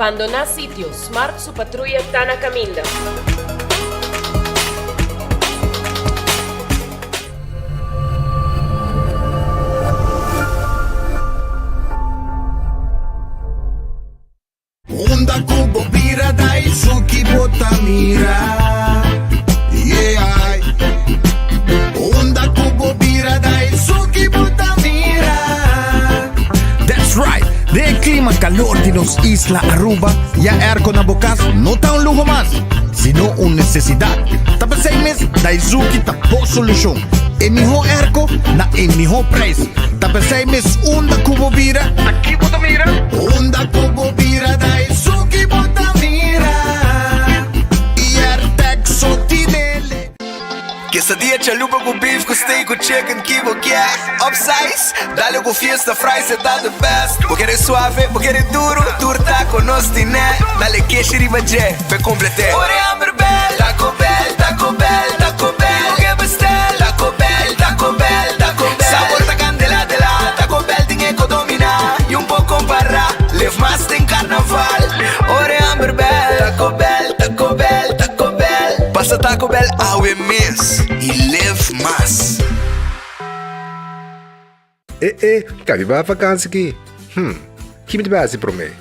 Abandonar sitio. Smart su patrulla está na caminda. Onda kubo bira dai suki botamira. Yeah. Onda kubo bira dai suki botamira. That's right. De clima calor de los Isla Aruba, ya aircon na bukas, no ta un lujo más, sino una necesidad. Tapa 6 meses, Daisuki tapo solución. En mijo airco, na en mijo precio. Tapa 6 meses, onda kubo bira, aquí botamira. Onda kubo bira, Daisuki botamira. Y Artexo tinele. Quesadilla, chalupa com beef, com steak, com chicken, kibo, yeah. Upsize, dale com fiesta, fries, cê tá the best. Vou querer suave, vou querer duro, turta com nós tiné. Dale queixe, ribajé, fe complete. Ore Amberbell, Taco Bell, Taco Bell, Taco Bell. Que bestel, Taco Bell, Taco Bell, Taco Bell. Sabor da candela de la, Taco Bell tem que dominar. E pouco para, live mais tem carnaval. Ore Amberbell, Taco Bell, Taco Bell, Taco Bell. Passa Taco Bell ao mês e live mais. Cabe ba vakansie aqui? Kimi ba si prome?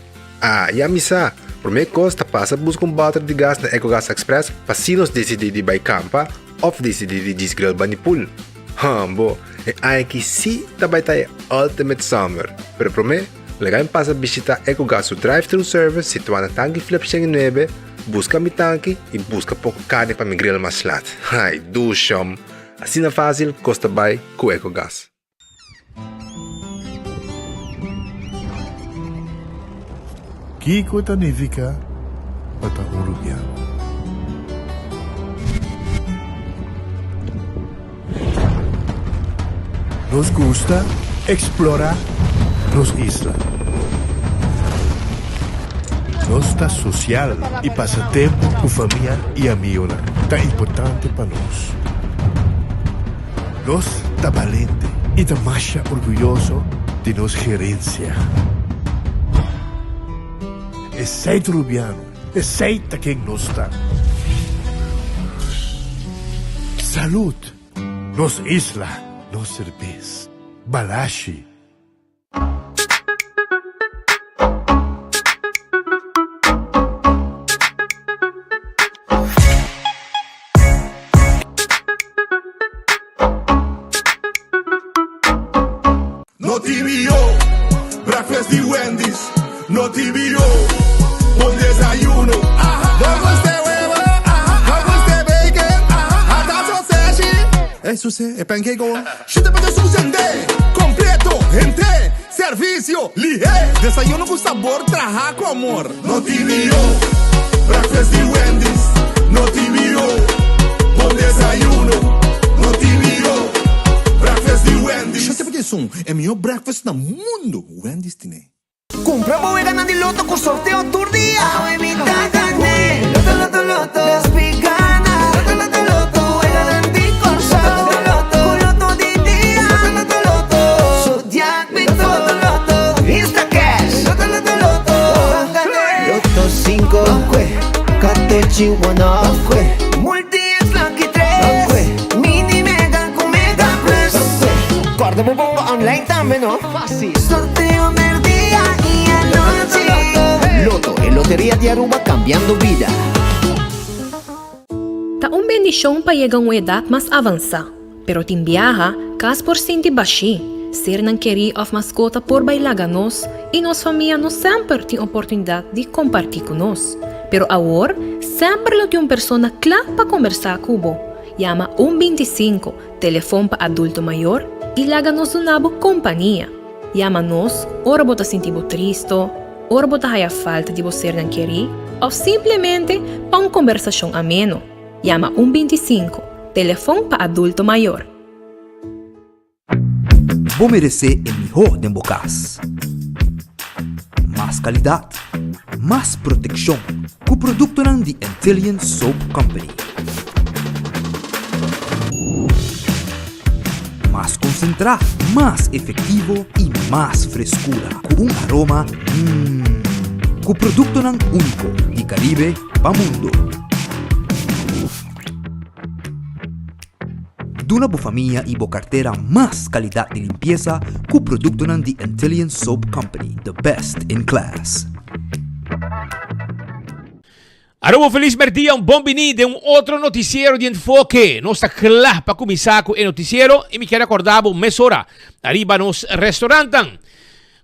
Ya misa. Prome costa passa busca bater de gás na EcoGas Express para se nos decidir de campa ou decidir de desgrill banipul. Bo, aí que si também tá Ultimate Summer. Pero prome, legal passa visitar EcoGas o drive-thru service situado na tanque Flip 9, busca mi tanque e busca pouco carne para mi grill mais lat. Ai, do chum. Assim na fácil, costa by com EcoGas. Kiko Tanifica Bata Uruguiano. Nos gusta explorar nos islas. Nos está social e passa tempo com família e amigos. Tá importante para nós. Nós tá valente e tá mais orgulhoso de nos gerência. Aceita Rubiano, aceita quem nós está. Salud, nos isla, nos cerveza, balashi. No TVO, breakfast de Wendy's. No TVO, un desayuno. Vamos de huevo, vamos de bacon, hasta sausage. Eso sí, es pancake. Chuta para suceder, completo, gente, servicio, ligé. Desayuno con sabor, trabajar con amor. No TVO, breakfast de Wendy's. No TVO, un desayuno. No TVO, breakfast de Wendy's. Chuta para isso, é melhor breakfast no mundo. Wendy's tiene. Compramos e ganando de loto com sorteio todo dia. Huevita gané, loto, loto, loto, las picanas. Loto, loto, loto, el anticorso. Loto, loto, loto de día. Loto, loto, loto, Zodiac Victor. Loto, loto, Instacash. Loto, loto, loto, gané. Loto 5, Catechi 1, Multi-X Lucky 3. Mini Mega con Mega Plus. Guarda mo bomba online também, não? Fácil. Sorteo del día y anoche. Loto, en Lotería de Aruba cambiando vida. Ta un bendición pa llegar a una edad más avanzada, pero timbiaja, cas por sinti baixi, ser nan querer of mascota por bailaganos e nos família não sempre tem oportunidade de compartilhar conosco. Pero agora, sempre lo tem uma pessoa clara para conversar com o Llama 125, telefone para adulto maior e laga-nos uma boa companhia. Llama-nos, ora bota sentir triste, ora bota a falta de você não querer, ou simplesmente para uma conversação ameno. Llama 125, telefone para adulto maior. Vou merecer o melhor de bocas. Mais qualidade, mais proteção, com o produto de Intelligent Soap Company. Mais concentrado, mais efetivo e mais frescura, com aroma ku produkto ng Unico di Caribe pa mundo. Duna bo familia ibo cartera mas kalidad de limpieza ku produkto ng The Antillean Soap Company, the best in class. Aromo feliz merdia, un buon venì de un altro noticiero di enfoque. Nostra clá pa começar com o noticiero e me quero acordar um mesora. Arriba nos restaurantan.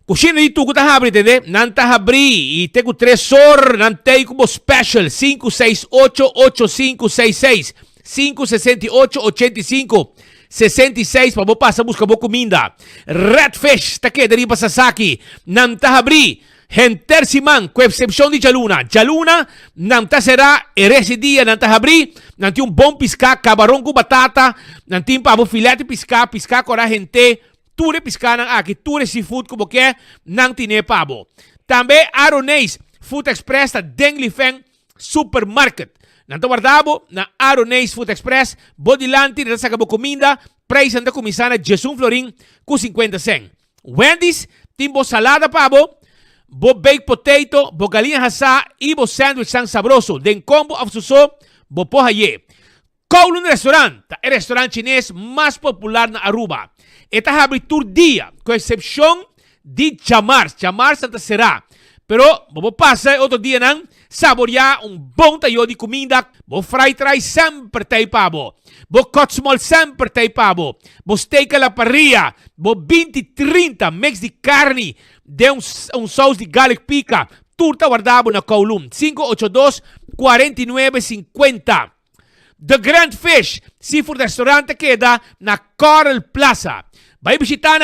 Cucina di tudo tá abre, entende? Não tá abri e tem 3 horas, não tem como special 568-8566 568-8566 para você passar buscar boa comida. Redfish, tá aqui, deriva Sasaki. Não tá abri. Hentersiman, com exceção de Jaluna. Jaluna, não tá será, esse dia não tá abri, não tem bom piscar, camarão com batata, não tem para o filete piscar com a gente, tudo piscar aqui, tudo seafood como que não tem pabo. Também Aronês, Food Express, da Denglifeng Supermarket. Não tá guardado na Aronês Food Express, bodilante, não tá acabou comida, preço da comissária Jesus Florin, com 50 cent. Wendy's, tem bo salada pabo, bo baked potato, bo galinha assada e bo sandwich tão sabroso. Den combo of suso, bo poha ye. Kowloon Restaurant, é o restaurante chinês mais popular na Aruba. Está aberto dia, com exceção de Chamars. Chamars Santa será. Pero, bo passa outro dia não, saborear bom tayo de comida. Bo fried rice sempre tem pabo. Bo cotsmol sempre tem pabo. Bo steak à la parrilla. Bo 20-30 mix de carne. De sauce de garlic pica. Turta guardado na Kowloon. 582-4950. The Grand Fish Seafood Restaurante queda na Coral Plaza. Vai visitar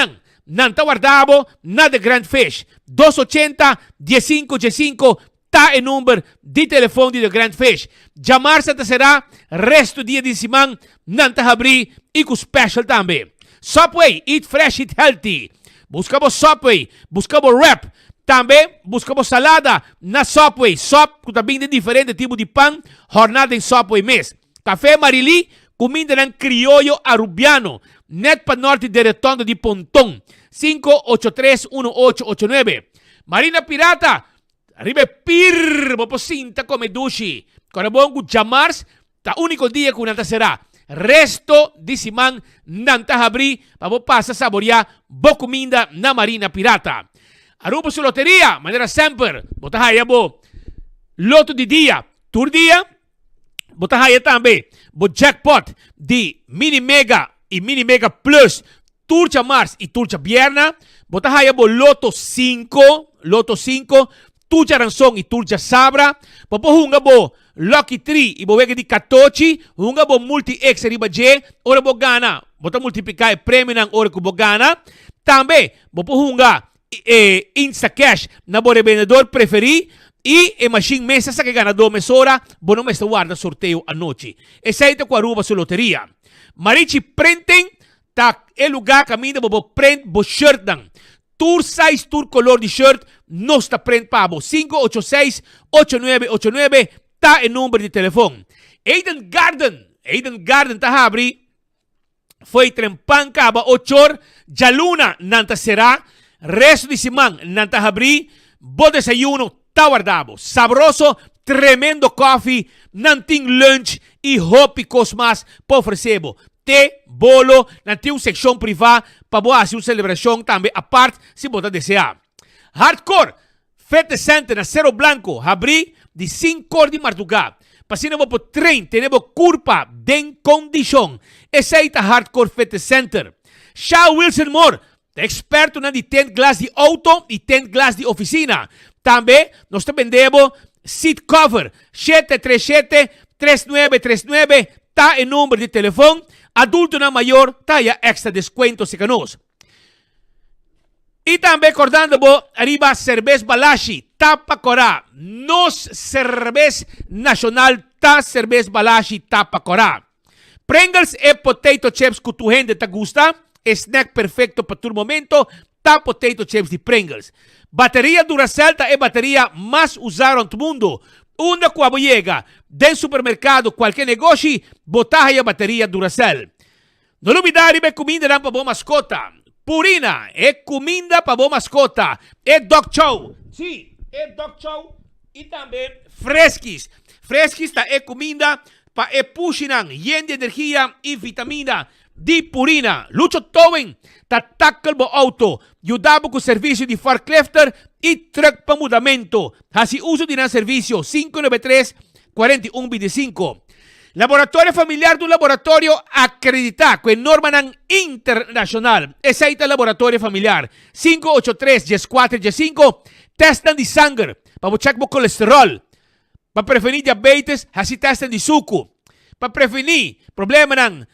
não tá guardado na The Grand Fish. 280-1515 tá em número de telefone de The Grand Fish. Chamar Santa será resto dia de semana. Não tá abrir e com special também. Subway, eat fresh, eat healthy. Buscamos Subway, buscamos wrap. Também buscamos salada na Subway. Sop, também de diferente tipo de pão. Jornada em Subway mês. Café Marili, comida ng criollo arubiano. Net pa norte de Retondo de Pontón. 583-1889. Marina Pirata, arriba pir, poposinta come dushi. Corabongo Jamars, ta unico dia que nanta será. Resto de semana nanta abri, para passa saborear boa comida na Marina Pirata. Aruba su loteria, maneira sempre, botahaya bo. Loto de dia, tour dia, botahaya também. Bo jackpot de Mini Mega e Mini Mega Plus. Turcha Mars e Turcha Vierna, botahaya bo Loto 5, Turcha Ranson e Turcha Sabra, popo hunga bo Lucky 3 e bo wega di 14, hunga bo Multi X riba J, ora bo gana, bota multiplicar e prêmio ng ora ko bo gana, tambe, popo hunga Insta Cash na bo revendedor preferi, e machine mesa sa que ganador mesora, bo no mesta guarda sorteio a noite. E saite com Aruba su loteria. Marichi Printing, tak e lugar caminho bo print bo shirt dan. Tour size, tour color de shirt, no está print pabo. 586-8989, ta e número de telefone. Aiden Garden ta abri, foi trempan caba 8 horas, Jaluna nanta será, resto de semana nanta abri, bo desayuno, ta guardado. Sabroso, tremendo coffee, nanting lunch e hopicos mas po ofrecebo. Té, bolo, nanti seção privada para boa uma celebração também a parte se você desejar. Hardcore, Fete Center na Cerro Blanco, abri de 5 horas de madrugada. Passina po trem, tenemos curva den condição. Esse é Hardcore Fete Center. Shaw Wilson Moore, experto na de 10 glass de auto e 10 glass de oficina. Também nós vendemos seat cover 737-3939, tá em número de telefone. Adulto na maior, taya extra descuento se canos. E também acordando bo, arriba cerveza Balashi, tapa corá. Nos cerveza nacional, ta cerveza Balashi, tapa corá. Pringles e potato chips que tu gente te gusta. Snack perfecto para tu momento, ta potato chips de Pringles. Bateria Duracell ta é bateria mais usada no mundo. Una quando llega del supermercado, qualquer negócio, botar aí a bateria Duracell. Não olvidar de comida para boa mascota. Purina é comida para boa mascota. É Dog Chow. Sim, dog chow e também fresquis. Fresquis tá comida para puxinang, yen de energia e vitamina di purina. Lucho Towing, tatakal bo auto. Yudabo com serviço de forklifter e truck para mudamento. Hasi uso din ang serviço 593-4125. Laboratório familiar do laboratório acreditado com norma ng internacional. Esa ita laboratório familiar 583-14-5. Testan de sangue para check mo colesterol. Para prevenir diabetes, hasi testan de suco. Para prevenir problema ng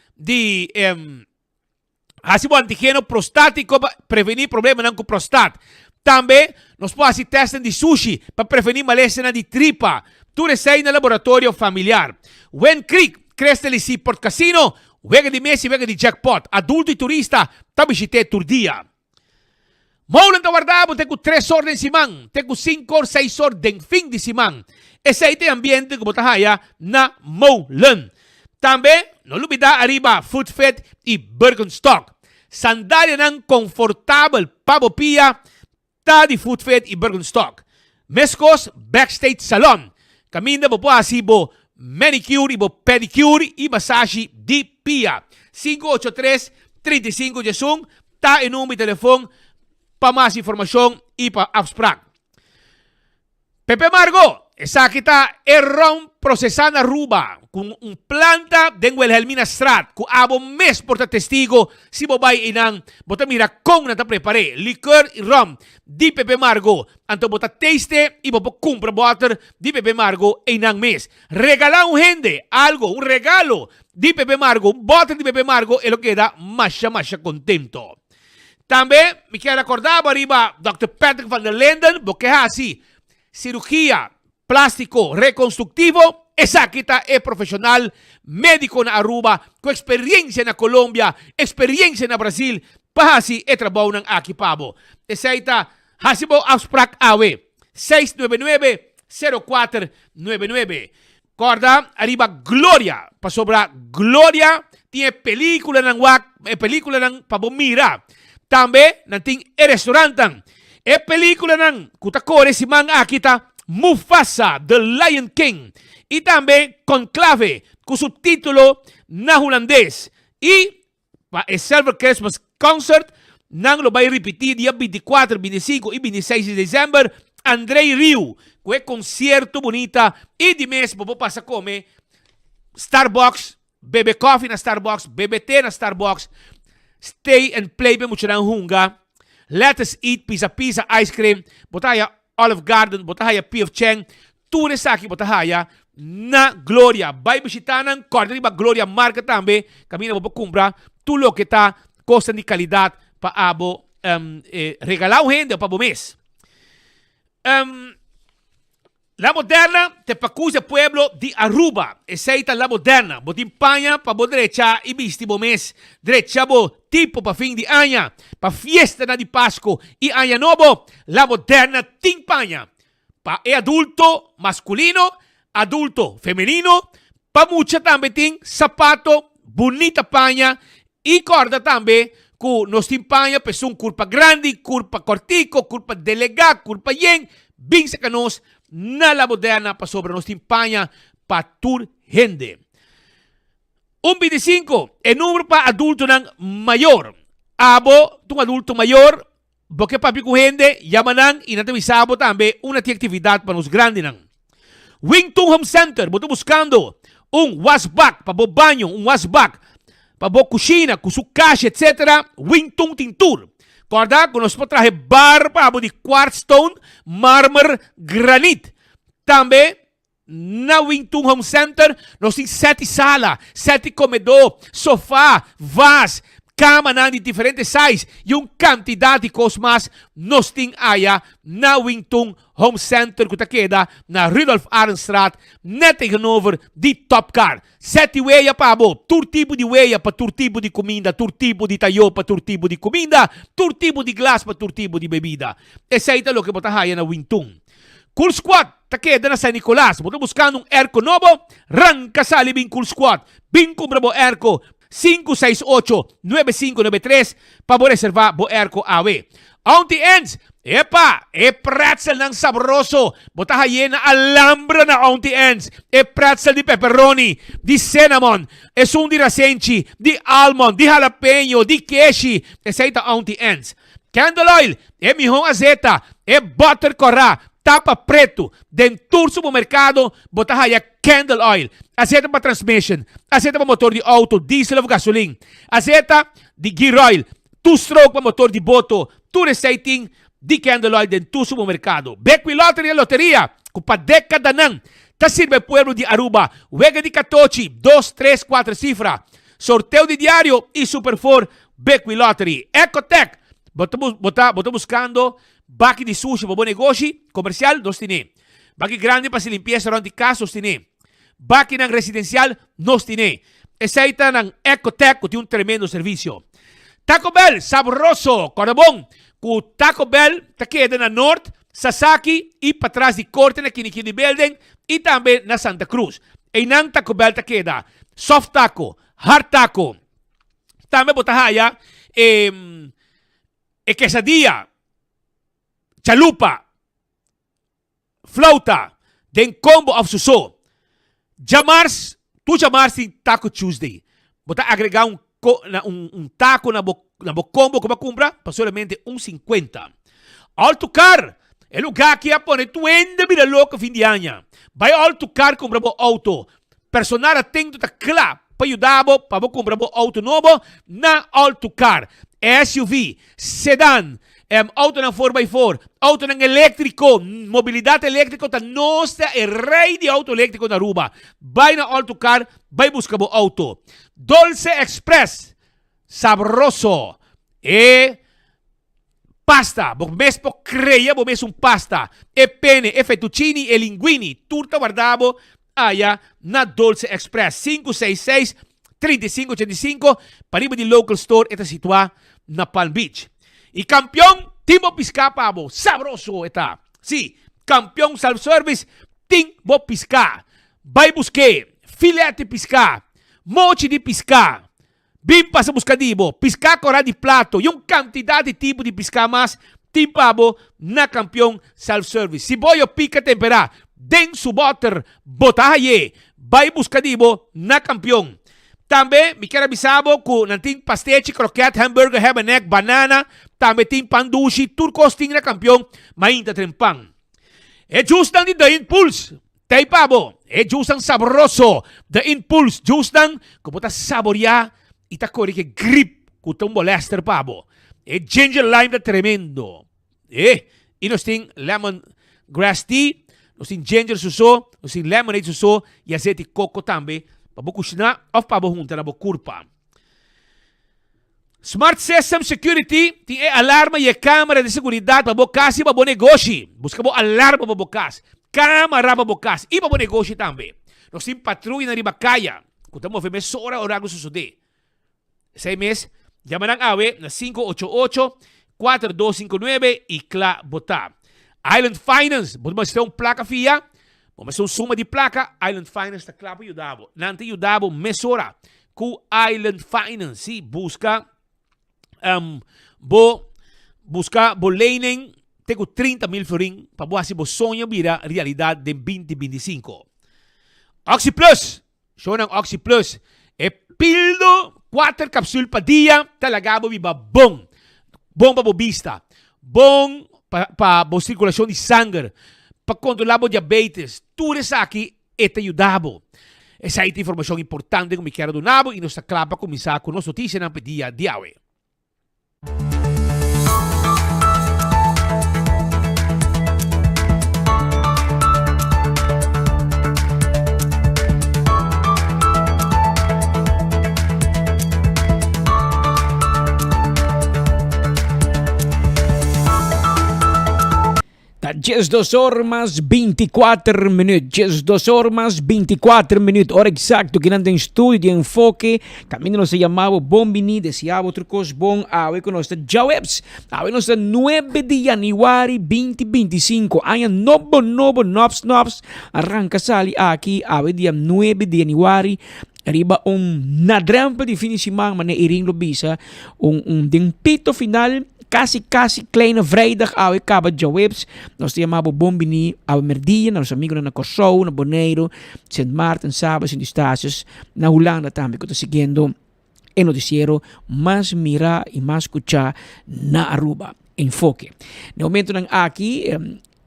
hasi mo antigeno prostático, para prevenir problema ng prostat. Também, nós podemos fazer testes de sushi para prevenir malestar de tripa. Tudo isso aí no laboratório familiar. Wen Creek, Crestel Port Casino, wega de Messi, wega de jackpot. Adulto e turista, tabishite turdia. Maulan ta guardabo, tengo 3 horas de simang, tengo 5 or 6 horas de fin de simang. Ese aí tem ambiente como tahaya na Maulan. Também, no lubida arriba, Food Fit e Birkenstock. Sandália ng confortable pabopia, ta di Food Fit e Birkenstock. Mescos Backstage Salon. Caminda po po asibo manicure, ibo pedicure e massage di pia. 583-35 Jesung. Ta inumi telefon pa mas informasyon e pa abstract. Pepe Margo, esa kita erong procesana ruba kung un planta den Wilhelmina Strat ku abo mes porta testigo si bobay inang bota mira kong nata prepare liquor e rum di Pepe Margo anto bota taste e bobo compra water di Pepe Margo inang mes regala un gente algo un regalo di Pepe Margo un water di Pepe Margo e lo queda masha contento. También me quiero acordar arriba Dr. Patrick van der Linden porque así cirugía plástico reconstructivo. Esa kita profesional médico na Aruba con experiencia na Colombia, experiencia na Brasil, pahasi trabaho ng akipabo. Esa ita hasibo abstract awe 699-0499. Corda arriba Gloria, pasobra Gloria tiene película ng película ng pabomira. Tambe nanting restaurantan. Película ng kutakore si mang akita Mufasa, The Lion King. Y también Conclave, con su título na holandés. Y pa Silver Christmas Concert, nang lo va a repetir día 24, 25 y 26 de diciembre, Andrei Rieu, que concierto bonita. Y de mes, popo pasa come Starbucks, bebe coffee na Starbucks, bebe té na Starbucks, stay and play be mucho nang hunga. Let us eat pizza ice cream, botaya Olive Garden, botaya P.F. Cheng, tudo sa aqui botaya na Gloria. Vai bisitanan, corda riba Gloria marca tambe, camina po compra, tudo que tá costa de qualidade pa abo regalar um rende pa bo mês. La Moderna te pacusa pueblo de Aruba. Essa La Moderna. Botin panha pa bo derecha e bisti bo mês. Derecha bo tipo pa fim de anha. Pa fiesta na de Pasco e anha novo. La Moderna tin panha. Pa adulto masculino, adulto femenino. Pa mucha tambe tin sapato, bonita panha. E corda tambe ku nos tin panha pesun curpa grande, curpa cortico, curpa delega, curpa yen. Bing sa kanos na La Moderna pa sobre nos timpanya pa tur gente. 1.25, el número pa adulto ng mayor. Abo, tung adulto mayor, porque papi ku gente, yamanang, inatawisabo tambe, una actividad pa nos grande nang. Wingtung Home Center, boto buscando un washback, pa bo banyo, un washback, pa bo kusina, kusukashi, etc. Wingtung Tintur. Corda, con nos traje bar para de quartz stone, mármore, granite. Também, na Wingtung Home Center, nós temos 7 salas, 7 comedor, sofá, vase, cama de diferentes sizes e uma quantidade de coisas mais nós temos aí na Wingtung Home Center que queda na Rudolf Arnstraat, net tegenover de Top Car. 7 weia para bo, tur tipo de weia para tur tipo de comida, tur tipo de tayo para tur tipo de comida, tur tipo de glass para tur tipo de bebida. Esse aí é o que bota aí na Wingtung. Cool Squad, queda na San Nicolás, bota buscando um erco novo, ranca sali bin Cool Squad, bin compra bo erco 568-9593 para reservar bo erco AW. Auntie Ends, epa, pretzel ng sabroso. Botahaye na alambra na Auntie Ends. Pretzel di pepperoni, di cinnamon, un di rasenchi, di almond, di jalapeno, di keshi. Esa Auntie Ends. Candle oil, mihong azeta, butter corra, tapa preto, dentro supermercado, botahaya candle oil, azeta para transmission, azeta para motor de auto, diesel ou gasoline, azeta de gear oil, two-stroke para motor de boto, tu reciting de candle oil dentro supermercado. Beckwith Lottery Loteria, com pa década nang, ta sirve pueblo de Aruba, wega de Catochi, 2, 3, 4 cifra, sorteio de diário e Super 4, Beckwith Lottery, Ecotech, bota buscando baki di sushi para bom negócio comercial, nós temos. Baki grande para se limpieza around the casa, nós temos. Baki ng residencial, nós temos. Essa ng Ecotech, que tem tremendo serviço. Taco Bell, sabroso, corabong. Com Taco Bell, taqueda na North, Sasaki e para trás de Corte na Kinikini Building e também na Santa Cruz. E nang Taco Bell taqueda, soft taco, hard taco. Também botahaya, quesadilla, chalupa, flauta, den combo of suso. Jamars, tu jamars em Taco Tuesday. Bota agregar taco na combo como compra, para solamente 1,50. Alto Car, é lugar que apone 20 mil louco fim de ano. Vai Alto Car comprar bo auto. Personal atento tá claro para ajudar para comprar bo auto novo na Alto Car. SUV, sedan, auto ng 4x4, auto ng elétrico, mobilidade elétrica, ta nossa é rei de auto elétrico na Aruba. Vai na Alto Car, vai buscar bo auto. Dolce Express, sabroso, pasta, bo mes po creia, bo mes pasta, pene, fettuccini, linguini, turta guardabo, aya na Dolce Express, 566-3585, pariba di local store, ita situa na Palm Beach. Y campeón, Timbo Pisca, pabo, sabroso ita. Sí, campeón self-service, Timbo Pisca. Vai busque, filete pisca, mochi de pisca, bimpa sa buscadibo, pisca cora di plato, yung cantidad de tipo de pisca mas, timpabo na campeón self-service. Si boyo pica tempera, den su butter, botahaye, vai buscadibo na campeón. Também, me quero avisar que não tem pastete, croquete, hambúrguer, ham and egg, banana, também tem pandushi, turcos ting na campeão, mainta trempang. É juice ng The Impulse. Tay pabo, é juice ng sabroso. The Impulse, juice ng kuputa saboria, itakori ke grip, kutong molester pabo. É ginger lime na tremendo. E nós tem lemon grass tea, nós tem ginger suso, nós tem lemonade suso, e azeite coco também, pabukusna of pabuhunta na bukurpa. Smart System Security, tem alarma e câmera de seguridade para bocas e para negócio. Busca bo alarma para bocas, câmera para bocas e para negócio também. Nós temos patrulha na Ribacaya. Kung tamo fe mes hora orago susude. 6 meses, llaman ang awe na 588-4259 e kla bota. Island Finance, mas ter placa fia, mas ter suma de placa, Island Finance ta kla po yudabo. Nante yudabo mesora ku Island Finance, si busca busca lening teko 30,000 florin para buha si bo sonho bira realidade de 2025. Oxy Plus, show ng Oxy Plus, pildo 4 capsule pa dia, talaga mo biba bong pa bobista, bong pa bo circulação de sangue, pa controlar bo diabetes, tudo isso aqui te ayudabo. Essa é a informação importante que me quero do nabo e nos aclapa começar com nossa notícia na dia de hoje. Just 2 horas 24 minutos. 2 horas 24 minutos. Hora exacto que nanda em estúdio de enfoque. Caminho nos chamava Bombini. Deseava outro coisa bom. Awe com nossa Jawebs. Awe nossa 9 de januário 2025. Ayan novo nops. Arranca sali aqui. Awe dia 9 de januário. Arriba nadrampa de finisimang mana iring lobisa. Ding pito final. casi kleine vrijdag awe kaba jawebs. Nós chamamos bombini awe merdia, nós amigos na Corsou, na Boneiro, St. Martin, Sabas, em estácios, na Holanda também, que eu estou seguindo el noticiero más mira y más escuchar na Aruba. Enfoque. No momento nang aqui,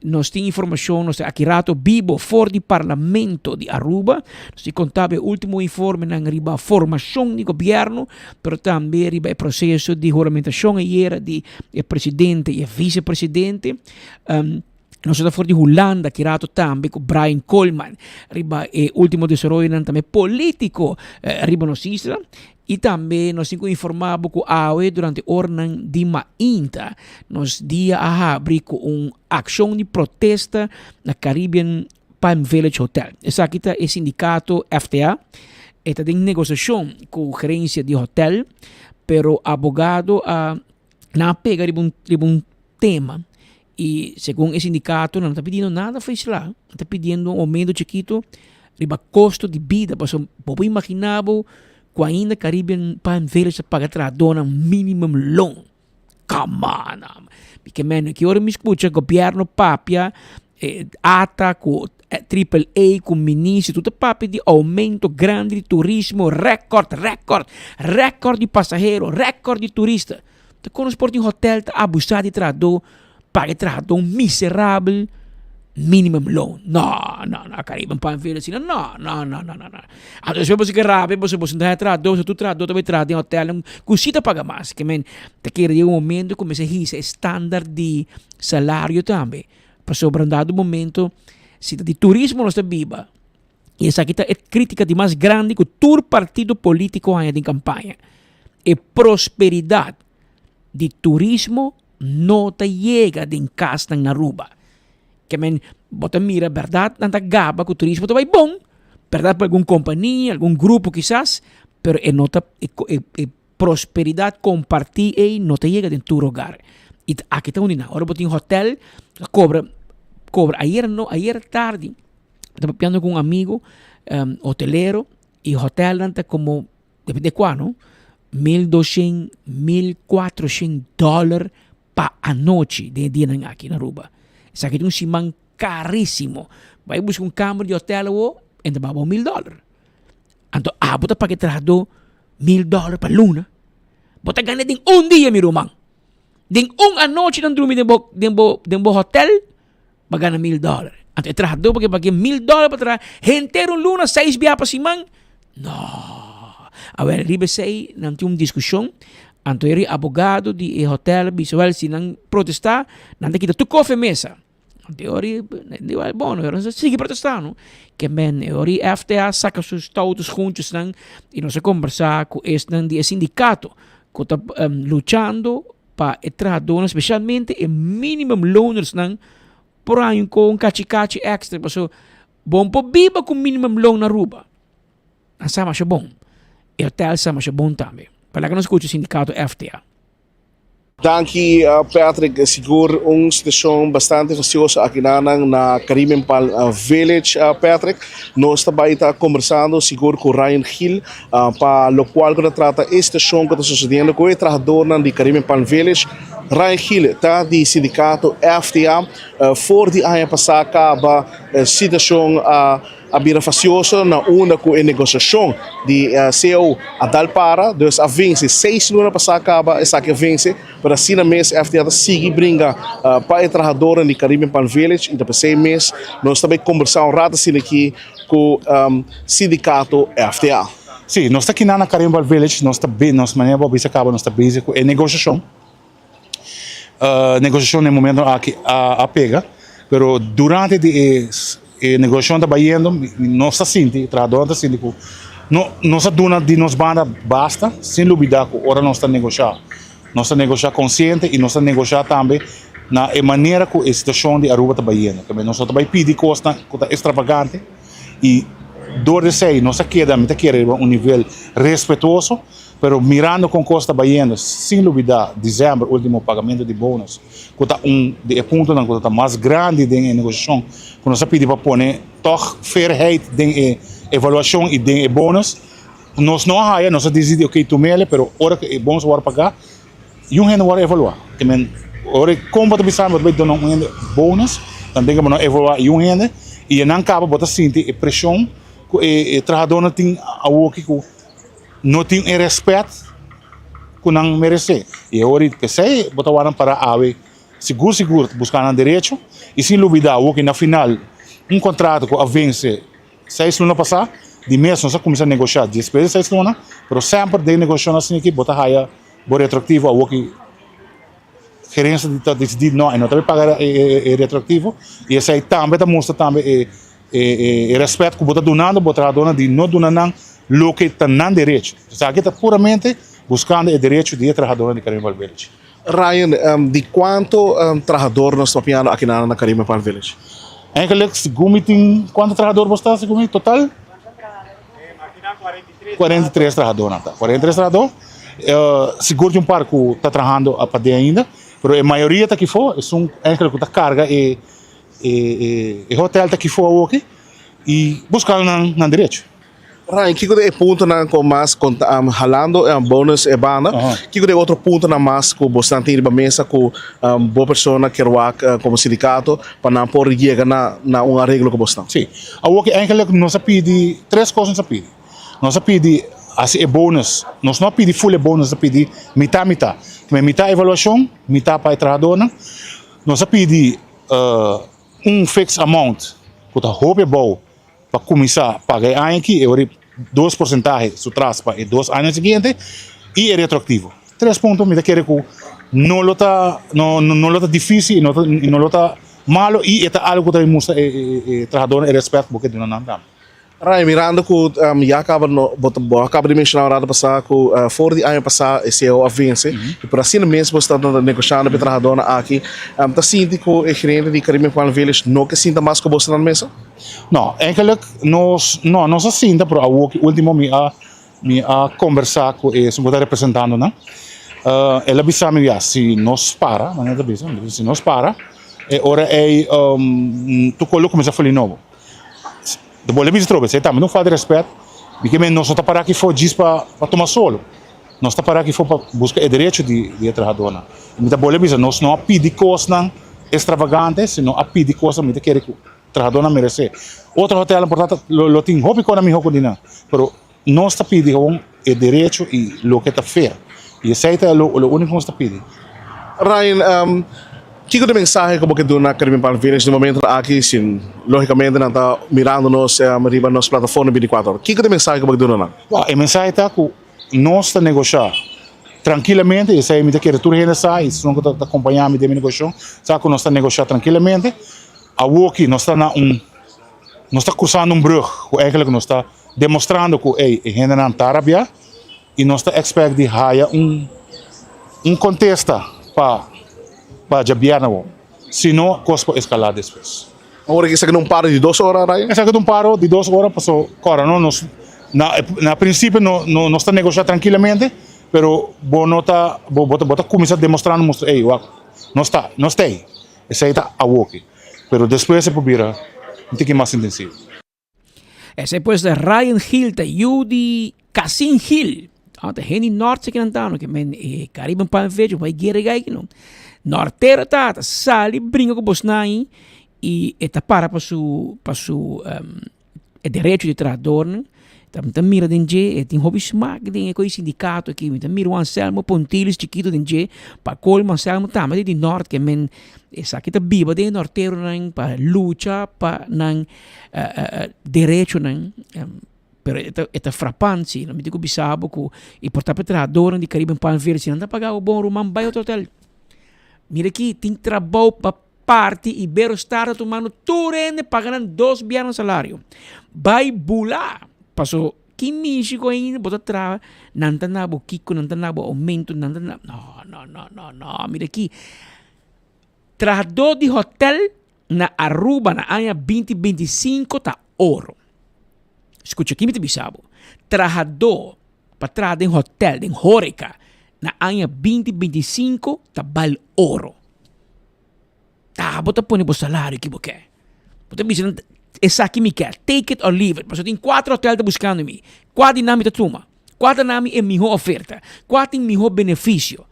nós temos informação, nós aqui rato vivo for do Parlamento de Aruba. Nós contava o último informe na riba formação do governo, pero também riba o processo de juramentação ayer de presidente e vice-presidente. Nós estamos fora de Holanda, que rato também com Brian Coleman, riba o último desenvolvimento também político, riba nos isla. E também nós temos informado que a AOE durante o ano de Mainta, nós dia a abrir com uma ação de protesta na Caribbean Palm Village Hotel. Essa aqui é o sindicato FTA, está em negociação com a gerência de hotel, pero abogado na pega de um tema. E segundo o sindicato, não está pedindo nada, fez lá. Está pedindo um aumento chiquito, riba custo de vida. Então, vou imaginar que ainda Caribbean Palm Village paga tradona minimum loan. Come on. Porque, man, que hora me escuta, governo papia, ata com AAA, com ministro, tudo papia de aumento grande de turismo, recorde de passageiro, recorde de turista. Então, quando os portos em hotel, abusar de trador, paga trador miserável, minimum loan. No, Caribbean Palm Village. No. Então, se você quer rápido, você não traduz, se tu traduz, também traduz em hotel, cusita paga mais. Que, man, te queria um momento, como se diz, estándar de salário também. Para sobrandado momento, se de turismo nós viva. E essa aqui é a crítica de mais grande que todo partido político há em campanha. É prosperidade de turismo não te chega de casa na Aruba. Que men bota mira, verdade, nanta gaba que o turismo está bom, verdade para alguma companhia, algum grupo quizás, pero é nota prosperidade compartir e não te chega dentro do lugar. E aqui está unina, agora botem hotel, cobra. Ayer tarde, estava falando com um amigo hotelero e hotel nanta como depende de qual, não? $1,200, $1,400 para a noite de dia aqui na Aruba. Isso aqui é um simão caríssimo. Vai buscar câmara de hotel e ainda vai $1,000. Então, bota para que trado $1,000 para luna. Bota ganha de dia, meu irmão. De a noite não dormir de hotel, vai ganhar $1,000. Então, trado porque $1,000 para trás. Inteiro luna, 6 dias para simão. Não. Agora, ribe sei, não tem uma discussão. Então, ele abogado de hotel, visual, se não protestar, não tem que ter café mesa. Teoria, é bom, não sigue protestando. Que men, a FTA saca seus todos juntos e nós conversar com este sindicato que está lutando para entrar donas, especialmente em minimum loaners por aí com cachi extra. Então, bom para viver com minimum loan na Aruba. Sama siya bom. E hotel sama siya bom também. Para que nós escute o sindicato FTA. Danke, Patrick. Siguro situação bastante faciosa aqui na Caribbean Palm Village, Patrick. Nós também estamos conversando seguro com Ryan Hill, para o qual trata a situação que está sucedendo com o trabalhador de Caribbean Palm Village. Ryan Hill está do sindicato FTA. Voor die ano passado acaba a situação a bira faciosa na una com a negociação de CEO a dar para, dus a vence 6 luna passada acaba essa que vence, para assim na mês a FTA sigue brinca para o trabalhador de Caribbean Palm Village e depois 6 meses nós também conversamos rata assim aqui com o sindicato FTA. Sim, nós aqui na Caribbean Palm Village nós maneira boa bisa acaba nós busy com a negociação. Negociação no momento a pega, pero durante a negociação está indo, nós sentimos, o trabalhador está sentindo, nós dona de nos banda basta, sem dúvida que agora nós estamos negociando. Nós estamos negociando consciente e nós estamos negociando também na maneira que a situação de Aruba está indo. Nós estamos pedindo coisa extravagante e dor de sei, nós queremos nível respeitoso, pero mirando com costa baiano, sem dúvida, dezembro, último pagamento de bônus, que está de ponto que está mais grande da negociação, que nós pedimos para pôr toch fairheid da avaliação e da bônus. Nós não há, nós decidimos ok, tomele, pero hora que o bônus vai pagar, yung gente vai evaluar. Que men, ora como bota bisam bota donar um bônus, também que não evaluar yung gente e não acaba bota sentir a pressão que trabalhador não tem a work que não tem respeito que não merece. E ora que sei bota waran para ave seguro buscar um direito e sem dúvida o que na final contrato que avance 6 lunas passar de mês nós começar a negociar despesas 6 lunas, mas sempre de negociar assim que bota raia bo retroativo o que gerência de decidir não também pagar retroativo e esse aí também mostra também respeito que bota donando bota dona de não donar lo que está não direito. Isso aqui está puramente buscando o direito de trabalhador de Caribbean Village. Ryan, de quanto trabalhador nós estamos piando aqui na Caribbean Village? Eigenlijk, segundo tem quantos trabalhadores você está segundo total? 43 trabalhadores, tá? 43 trabalhadores. Seguro de par que está trabalhando a poder ainda, mas a maioria está aqui fora, é eigenlijk que está carga e hotel está aqui fora aqui e buscando na direito. Ryan, kiko de ponto na com mais halando bônus e banda. Kiko de outro ponto na mais com bastante ir mesa com boa pessoa que work como sindicato para não por chegar na um arreglo com bastante. Sim, a que eigenlijk nós pedi três coisas a pedir. Nós pedi assim bônus, nós não pedi full bônus, nós pedi mitad. Mitad evaluação, mitad para trabalhador. Nós pedi fixed amount que tá roupa bom para começar a pagar aqui, 2% su traspa e 2 anos seguintes e é retroativo. 3 pontos me quer que não lo tá difícil e não lo tá malo e é algo que mostra trabalhador e respeito porque não nada. Ryan, mirando que já acaba de mencionar a hora passada que fora de ano passado esse é o avanço e por assim mesmo está negociando com o trabalhador aqui. Está sentindo que o gerente de Caribbean Village não que sinta mais que você na mesa? Não, eigenlijk nós sinta por o último me a conversar com esse que está representando, né? Ela disse a se nós para, não é se nós para, ora tu começa a falar novo. Depois ele trouxe, você também não faz respeito, porque nós não está para aqui for diz para tomar solo, nós está para aqui for para buscar o direito de trabalhador. Então depois nós não pedi coisas extravagantes, senão a pedir coisas que quer que o trabalhador merece. Outro hotel importante, lo tem roupa econômica com dinheiro, mas nós está pedindo o direito e o que está fair. E esse é o único que nós está pedindo. Ryan, que mensagem como que do na Caribbean Village no momento aqui sim logicamente não está mirando nos arriba nos plataforma 24 horas que mensagem como que do não a mensagem está que nós está negociar tranquilamente e se me quer tudo ainda sai se não está acompanhando de negociação sabe que nós está negociar tranquilamente a aqui nós está nós está cruzando brug que eigenlijk nós está demonstrando que ainda não está rabia e nós está expect de hire contesta para jabiar na wong. Senão, coisa escalar depois. Agora que isso aqui não para de 2 horas, Ryan? Isso aqui não para de 2 horas, passou, cara, não, na princípio, não está negociando tranquilamente, pero bota começar a demonstrar, mostra, não está aí. Isso aí está a walk. Pero depois se pobira, não tem que mais intensivo. Esse pues de Ryan Hill, de Judy Cassin Hill. De Henny Norte que não que men Caribbean Village vai guerrear aqui não. Norteiro tá sali brinca com Bosnai e está para su direito de trabalhador né. Tam mira denje tem hobby smack den com sindicato aqui, tam mira o Anselmo Pontilis chiquito denje para colmo Anselmo também de norte que men essa aqui tá biba de norteiro né para luta para nan direito né. Pero esta frappante, não me digo bisabo que e portar para trabalhador de Caribbean Village não dá pagar o bom rumam vai outro hotel. Mira aqui, tem trabalho para parte e bero estar tomando turene pagando 2 bianos salário. Vai bular. Passou 15 ainda, bota trava, não tá nabo kiko, não tá nabo aumento, não tá nabo. Não. Mira aqui. Trabalhador de hotel na Aruba na ano 2025 tá ouro. Escuta aqui, me bisabo. Trabalhador para trabalhar em hotel, em Horeca, na ano 2025, tá bal ouro. Tá, bota põe o salário que você quer. Bota bisabo, essa aqui me quer. Take it or leave it. Mas eu tenho 4 hotéis buscando me. 4 dinâmica turma. 4 nami é melhor oferta. 4 tem melhor benefício.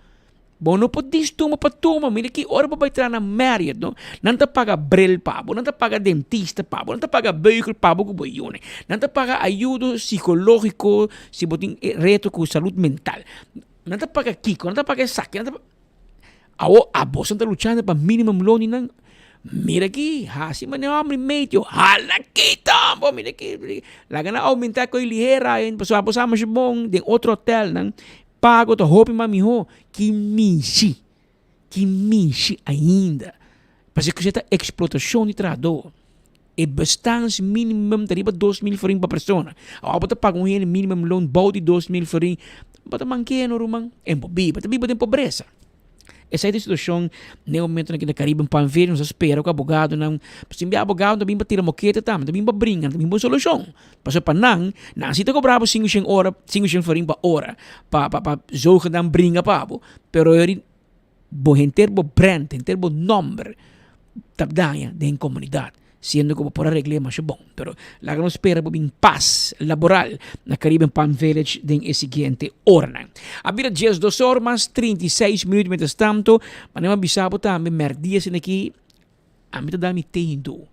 Bom, não pode tuma para tuma, mira que hora para entrar na Marriott, não? Não te paga brel pabo, não te paga dentista pabo, não te paga veículo pabo com boione, não te paga ajuda psicológico, se botin reto com saúde mental, não te paga kiko, não te paga saque, não te paga... A voz está luchando para minimum loan não? Mira aqui, assim mas não homem meio, hala aqui tambo, mira aqui, lá gana aumentar com ligeira, pessoal, passamos bom de outro hotel, não? Pago to hopi mamiho que minchi ainda. Parce que esta explotação de trabalhador é bastante minimum dariba 2.000 florin para persona. A bota paga minimum loan bau de 2.000 florin, bota manqueno rumang, embobi, bota biba de pobreza. Essa é a situação no momento aqui na Caribe, para ver, nos espera que o abogado não, se o abogado também para tirar moqueta também para brincar, também para solução. Para para não se te cobrava 500 hora, 500 florin para hora, para zorgen dan brincar para abo, pero ele bo terbo brand, terbo nombre, tabdanya de comunidade. Sendo que por arreglar mais bom, pero la gran espera por paz laboral na Caribbean Palm Village den seguinte hora. A vida 2 horas 36 minutos mientras tanto, manema bisabo também merdias aqui, a mim dá me tendo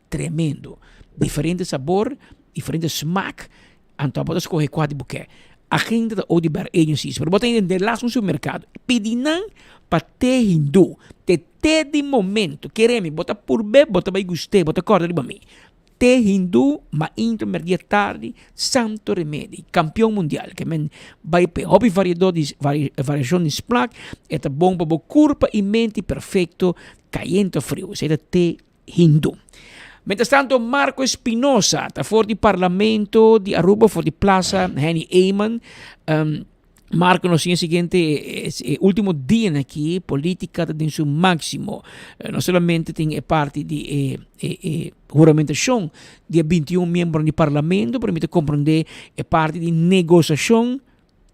tremendo, diferente sabor, diferente smack, então pode escolher qual de buquê. A gente da Odibar Agencies, pero botar em relação ao supermercado, pedinan para te hindu, te de momento, queremos, bota por bem, bota vai gostei, bota corda de mim. Te hindu, ma intermedia tarde, santo remédio, campeão mundial, que men vai pe hobby variação de splack, é bom para o corpo e mente perfeito, caindo frio, é te hindu. Mientras tanto, Marco Espinosa está fora do Parlamento de Aruba, fora de Plaza Henny Eyman. Marco no dia seguinte, último dia aqui, política tem seu máximo. Não somente tem parte de juramentação de 21 membros do Parlamento, permite compreender parte de negociação.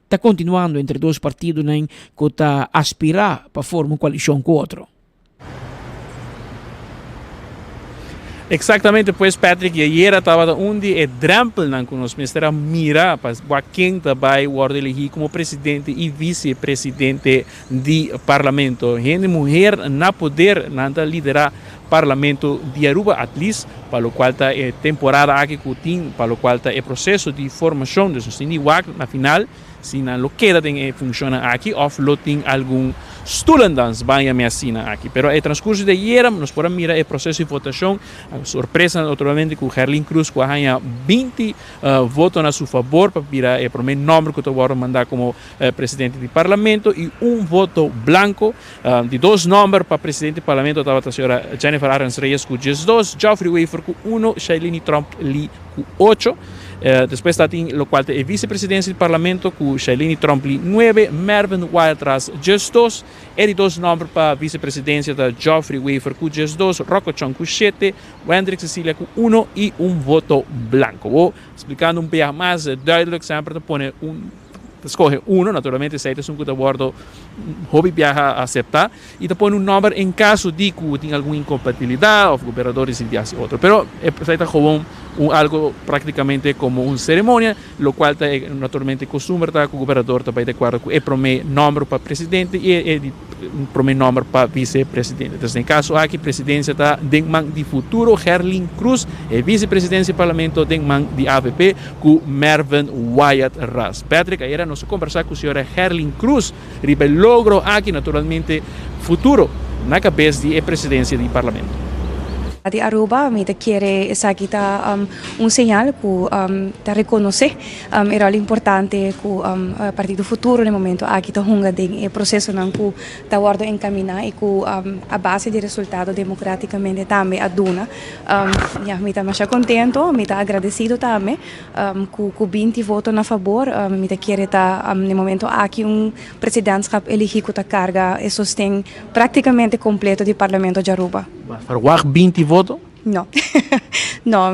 Está continuando entre dois partidos que está aspirar para formar uma coalição com o outro. Exatamente, pues Patrick, ayer estaba onde drempel nan con os ministra mira para quem vai ser elegido como presidente e vice-presidente do parlamento. Gente mulher na poder nanda liderar parlamento de Aruba at least, para o qual está temporada aqui com para o qual está processo de formação de sustenibilidade na final, se não lo queda funciona aqui, ou lo tem algum Stulendans vai a minha assina aqui. Pero o transcurso de ayer, nós podemos mirar o processo de votação. A surpresa, naturalmente, que o Herlin Cruz ganha 20 votos a seu favor para virar o primeiro nome que eu vou mandar como presidente do parlamento e voto branco de 2 nomes para presidente do parlamento. Estava a senhora Jennifer Arens Reyes com 2, Geoffrey Wafer com 1, Shailene Trump Lee com 8. Depois está o qual é vice-presidência do parlamento com Shailene Trump Lee 9, Mervyn Wildras 2, e 2 nomes para a vice-presidência da Geoffrey Wafer com 2, Rocco Chong com 7, Wendrick Cecilia com 1 e voto branco. Vou explicando pouco mais duidelijk, sempre põe escolhe 1, naturalmente, se é um que abordo hobby viaja a aceitar, e depois nome em caso de que tem alguma incompatibilidade, ou governadores e outro. Pero é como algo praticamente como cerimônia, o qual naturalmente costume estar com o governador também de acordo com o primeiro nome para presidente e o primeiro nome para vice-presidente. Então, em caso aqui, presidência está dentro de futuro, Herlin Cruz, e vice-presidência do parlamento dentro de AVP, com Mervyn Wyatt Ras. Patrick, aí nós conversar com a senhora Herlin Cruz, ribe logro aqui, naturalmente, futuro na cabeça de presidência do parlamento. De Aruba, me quiere esa kita señal que te reconoce el rol importante que Partido Futuro no momento aqui está junga de processo não que está guardo encaminar e que a base de resultado democraticamente também aduna. Me está mais contento, me está agradecido também que 20 votos na favor, me quiere estar no momento aqui presidentschap elegido que carga e sostém praticamente completo do Parlamento de Aruba. Verwacht 20 votos? No, no,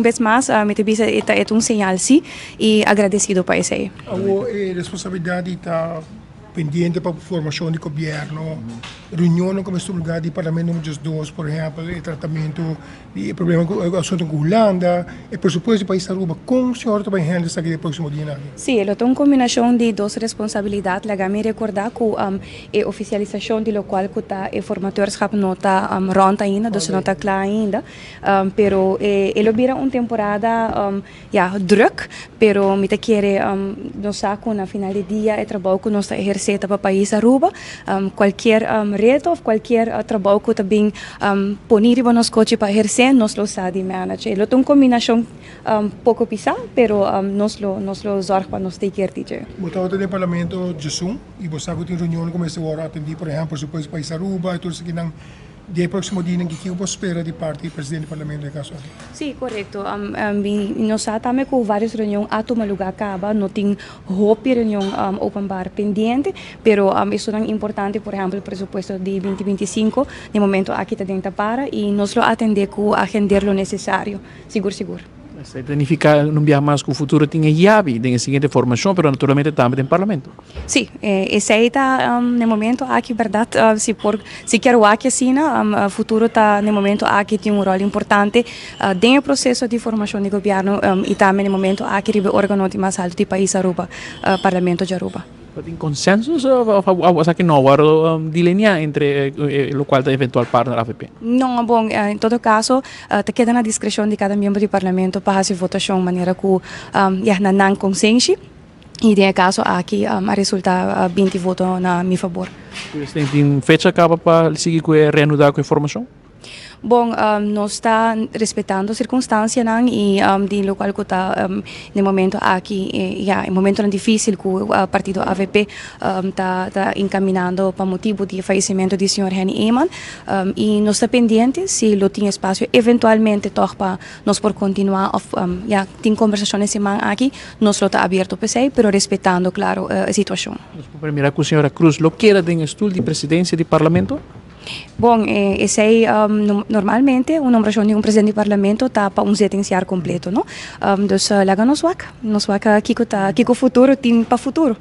vez más, me dice es un señal sí y agradecido para ese. A responsabilidade está pendiente para a formação de governo, reunião como este lugar de parlamento número 2, por exemplo, o tratamento de problema com o assunto com a Holanda, e por supuesto o país Aruba, como o senhor também handla aqui no próximo dia? Sim, ela tem uma combinação de duas responsabilidades. Lá me recordar que a oficialização de local que está o formatorschap não está rond ainda, dus não está claro ainda, pero ele vira uma temporada druk, pero me quer no saco na final de dia é trabalho que nós está exercendo para o país Aruba, qualquer reto, qualquer trabalho que também ponir para nós coche para exercer, nós lo sabe manager. Ele tem uma combinação pouco pisar, pero nós lo zorg para nós ter que teacher. Você está no parlamento de Zoom e você tem reunião como essa hora atender, por exemplo, por supuesto país Aruba e tudo isso que não de próximo dia que você espera de parte do presidente do parlamento de caso. Sim, correto. Nós sabemos que várias reuniões a tomar lugar acaba, não tem hope reunião open bar pendente, pero isso é importante, por exemplo, o presupuesto de 2025, no momento aqui está dentro para e nós lo atender com agender lo necessário, seguro. Isso significa não viajar mais com o futuro tinha chave da seguinte formação, mas naturalmente também no parlamento. Sim, esse aí está no momento aqui, verdade, se quero aqui assim, o futuro está no momento aqui tem rol importante dentro do processo de formação de governo e também no momento aqui ribe órgão mais alto do país Aruba, parlamento de Aruba. Tem consensus ou que não agora delinear entre o qual da eventual partner AVP? Não, bom, em todo caso, queda na discrição de cada membro do parlamento para fazer votação de maneira que não consenso. E nesse caso aqui a resulta 20 votos na meu favor. Tem fecha acaba para seguir com reanudar com a formação? Bom, nós está respeitando as circunstâncias e de local que está no momento aqui, em momento difícil que o partido AVP está encaminhando para motivo de falecimento do senhor Henny Eman e nós está pendente se lo tem espaço eventualmente para nós por continuar tem conversações semana aqui nós lo está aberto para si, pero respeitando claro a situação. Primeiro que a senhora Cruz lo queira em estudo de presidência do parlamento? Bom, esse aí, normalmente, a nomeação de presidente do parlamento está para sentenciar completo, não? Então, lá nos vaca, que o futuro tem para o futuro.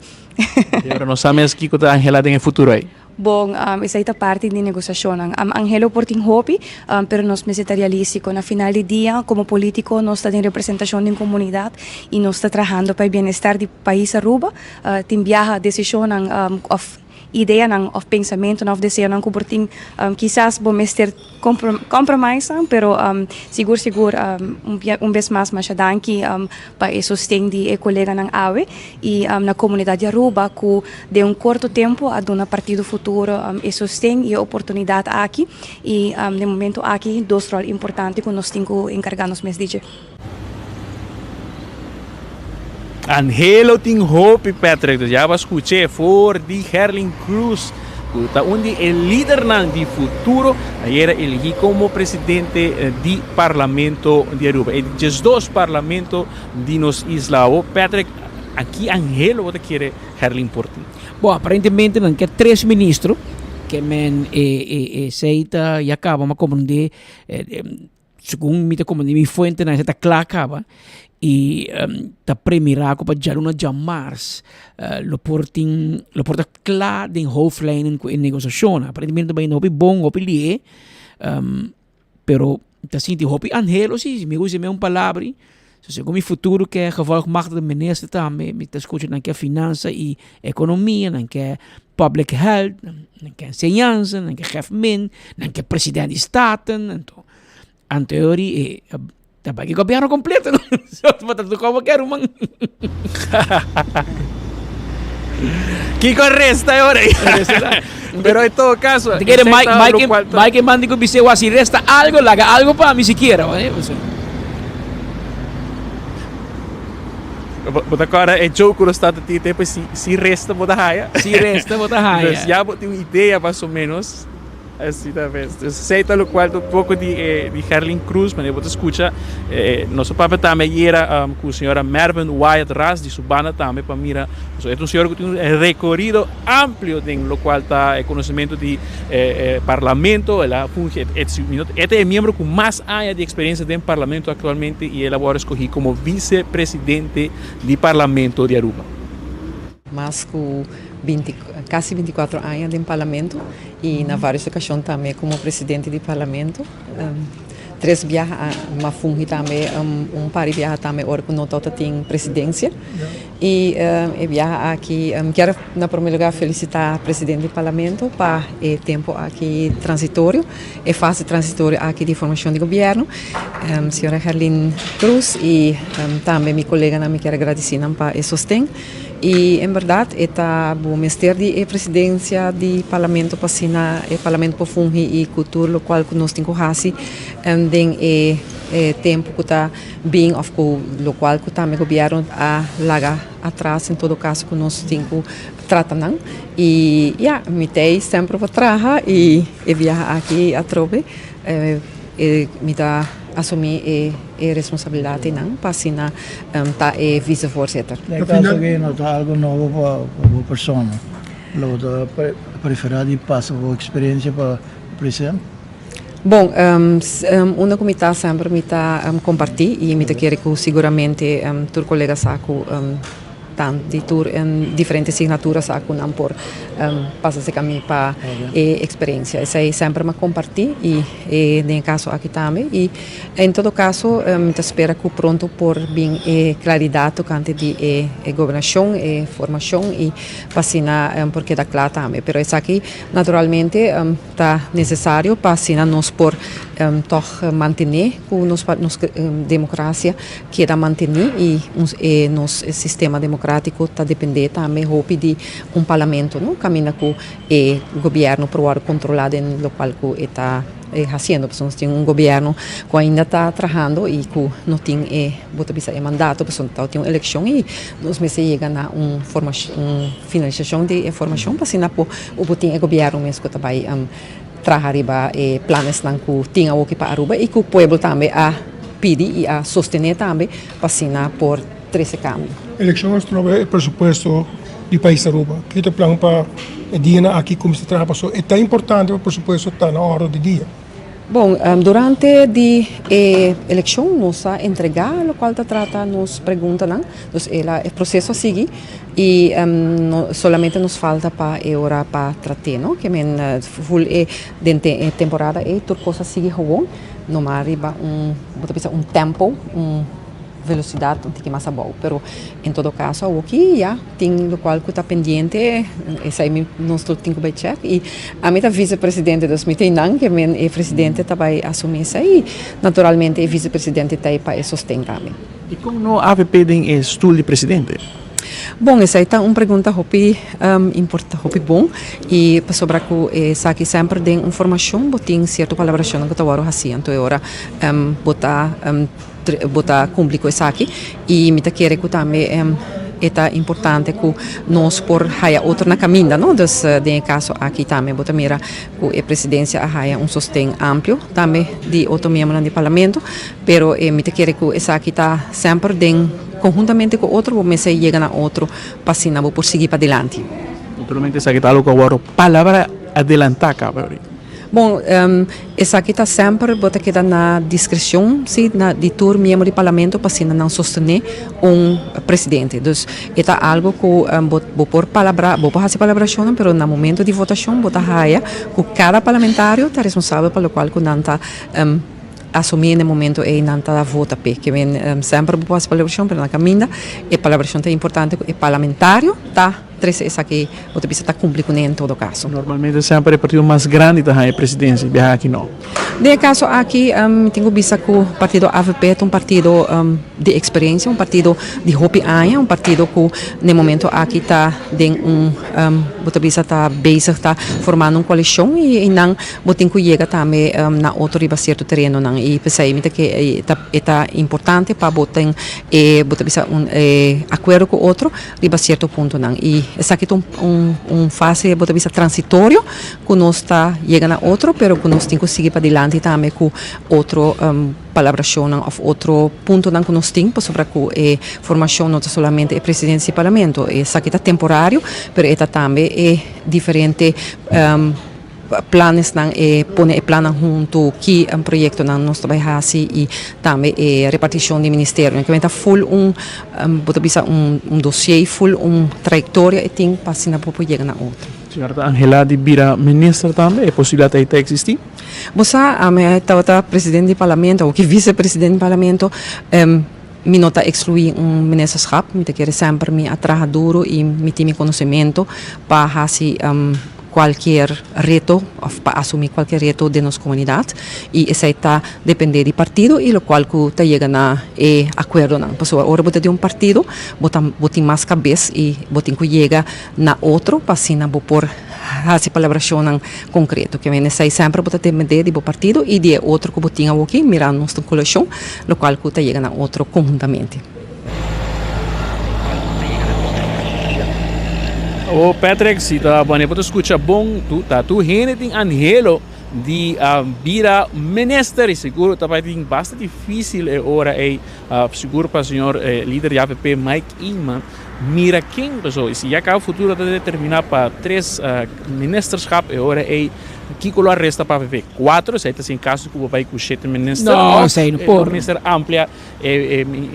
Agora, nós sabemos que está angelado em futuro aí. Bom, essa é parte de negociação. Angelo por tem hope, pero nós necessitamos realístico. Na final do dia, como político, nós estamos em representação de comunidade e nós estamos trabalhando para o bem-estar do país Aruba. Tem viaja decisão ideia of pensamento of desejo não coberting quizás vamos ter compromisso pero seguro vez mais danke para o sustento de colega ng AWE e na comunidade de Aruba que de curto tempo a dar partido futuro e sustento e oportunidade aqui e no momento aqui dois roles importantes que nós temos que encargar-nos mais de. Angelo tem hope, Patrick. Já escutei for de Herlin Cruz, onde o líder de futuro era elegido como presidente do parlamento de Aruba. E dos dois parlamentos de nos isla. Patrick, aqui Angelo what quer Herlin por ti? Bom, aparentemente não quer 3 ministros que seita e acaba uma comandante segundo minha comandante minha fonte na esta clara acaba e ta premirar para jaluna jamars lo porta clar den hoofdlijnen in negociação aparentemente também não é bom ou lie pero ta sinti hopi Angelo sim me usa uma palavra so segundo mi futuro que é gevolg mag de minister também me ta escuta na que finança e economia na que public health na que enseñanza na que government na que presidente de staten então en teoria também que governo completo não só como quero man que resta agora pero em todo caso te quiere Mike mandi que biseu assim resta algo laga algo para mim siquiera But agora é jogo no estado de tempo se resta botar raia já tem uma ideia mais ou menos assim talvez sei tal qual um pouco de Herlin Cruz mas você escuta nosso papai também era com a senhora Mervyn Wyatt Ras de Subana também para mira é um senhor que tem um recorrido amplo no qual está conhecimento de parlamento ela funge é membro com mais anos de experiência dentro do parlamento atualmente e ela agora escolhi como vice-presidente do parlamento de Aruba. mais com quase 24 anos de parlamento e na várias ocasiões também como presidente do parlamento. 3 viagens a fungi também, par de viagens também agora que não tem presidência. E viaja aqui, quero na primeiro lugar felicitar o presidente do parlamento para o tempo aqui transitório, a fase transitória aqui de formação de governo, senhora Herlin Cruz e também minha colega me quero agradecer para o sustento. E, em verdade, o Ministério de Presidência do Parlamento para o Parlamento para Fungi e Cultura, o qual nós temos que fazer tempo que está bem, o qual também o governo a largar atrás, em todo caso, que nós temos que tratar. E, me tem sempre para trabalhar e viajar aqui a Trobe, me dá assumir a responsabilidade para assinar tá vice-voorzitter. No caso que não está algo novo para a pessoa, lo preferir passar a experiência para o presidente. Bom, uma comitê sempre me está compartilhar e me quer que seguramente tur colegas saco de tur diferentes assinaturas saco não por passar esse caminho para experiência. Isso aí sempre me compartilhar e no caso aqui também e em todo caso me espera que pronto por bem claridade quanto de governação e formação e passina porque da claro também. Pero isso aqui naturalmente está necessário passina nós por toch manter que democracia queda manter e nosso sistema democrático está dependendo também de parlamento, não caminha com o governo para controlar em local que está fazendo, porque nós temos governo que ainda está trabalhando e que não tem mandato, porque nós temos eleição e nós meses chega na finalização de formação, para assim o governo mesmo que está trabalhar planos que tinha aqui para Aruba e que o povo também a pedir e a sostener também para assinar por 13 câmbios. Eleições não é presupuesto do país de Aruba. Que é o plano para o dia aqui como se trabalha. É tão importante o presupuesto está na hora do dia. Bom, durante a eleição, nós entregamos o qual trata, nos perguntam, o processo segue e solamente nos falta para a hora para tratar, não? Que full temporada e tudo coisa segue bom, não arriba tempo, velocidade um pouquinho mais boa, pero em todo caso aqui já tem o qual que está pendente, esse aí nós temos que check e a minha vice-presidente dos não, que é presidente também assumir isso aí, naturalmente o vice-presidente está aí para sustentar também. E como não há pedem estudo de presidente? Bom, essa é uma pergunta importante, bom e sobre que aqui sempre tem informação, tem certa colaboração que eu estou fazendo, então agora botar público isso aqui e me quer que também é importante que nós por haja outro na caminho, não? Então, no caso aqui também bota mira que a presidência haja sustento amplo também de outro membro do parlamento, pero me quer que isso aqui está sempre conjuntamente com outro, mas chega na outro para assim por seguir para adiante. Naturalmente isso aqui está algo agora palavra adelantar, cabrão. Bom, essa aqui está sempre bota queda na discrição, sim, de todo membro do parlamento para não sostener presidente. Então, é algo que vou por palavra, vou fazer palabração, mas no momento de votação, bota raia que cada parlamentário está responsável pelo qual que não está assumir no momento e não está vota que sempre vou fazer palabração, mas na caminha a palabração é importante, o parlamentário está essa aqui outra pessoa está cumprindo em todo caso. Normalmente sempre o partido mais grande da presidência, viaja aqui não. No caso aqui, tenho visto que o partido AVP é um partido de experiência, um partido de hope anos, um partido que no momento aqui está outra pessoa está basic, está formando uma coalição e não tem que chegar também na outro riba certo terreno não e pensei que é importante para botar outra pessoa acordo com outro riba certo ponto não e essa aqui é fase de transitório que nós está chegando a outro, pero que nós temos que seguir para adiante também com outro palabração ou outro ponto que nós temos sobre que a formação não é somente a presidência do parlamento, essa aqui está temporário, pero esta também é diferente planos ng pone planan junto que um proyecto ng nos trabalhar e também repartição de ministério que está full bota bisa dossier full trayectória e tem para sina popo chegar na outra. Senhora Angela de Bira ministra também, é possível até existir? Bosa estava presidente do parlamento ou que vice-presidente do parlamento mi nota excluir ministerschap, mi te quer sempre me atraja duro e mi tem conhecimento para fazer qualquer reto, para assumir qualquer reto de nossa comunidade e isso está depender do partido e o qual que está chegando a acordo não. Pessoa, agora botar de partido, botar mais cabeça e botar que chega na outro, para assim não por fazer colaboração concreto, que vem sai sempre botar depender do partido e de outro que botinha aqui, mirando nossa colaboração, o qual que está chegando a outro conjuntamente. O Patrick, se tá bom, eu escuta bom, tu gente tem Angelo de Bira minister, seguro tá vai ter bastante difícil agora seguro para o senhor líder de AVP Mike Inman. Mira quem pessoal, se já cá o futuro está determinado para 3 ministerschap agora que color resta para AVP 4, se está em caso que vai com 7 minister. Não, sei não por. Minister amplia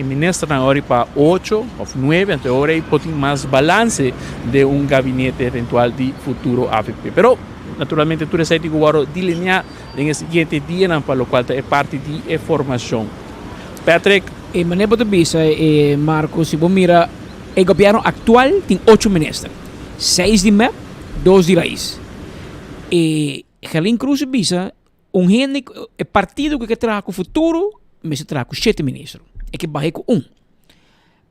minister na hora para 8 ou 9, então agora pode mais balance de gabinete eventual de futuro AVP. Pero naturalmente tu recebe que agora delinear no seguinte dia para o qual é parte de formação. Patrick, maneira para bisa Marco, se você mira o governo atual tem 8 ministros, 6 de MEP, 2 de raiz. E Helen Cruz bisa gente partido que traga o futuro, mas se traga 7 ministros. É que barre com 1.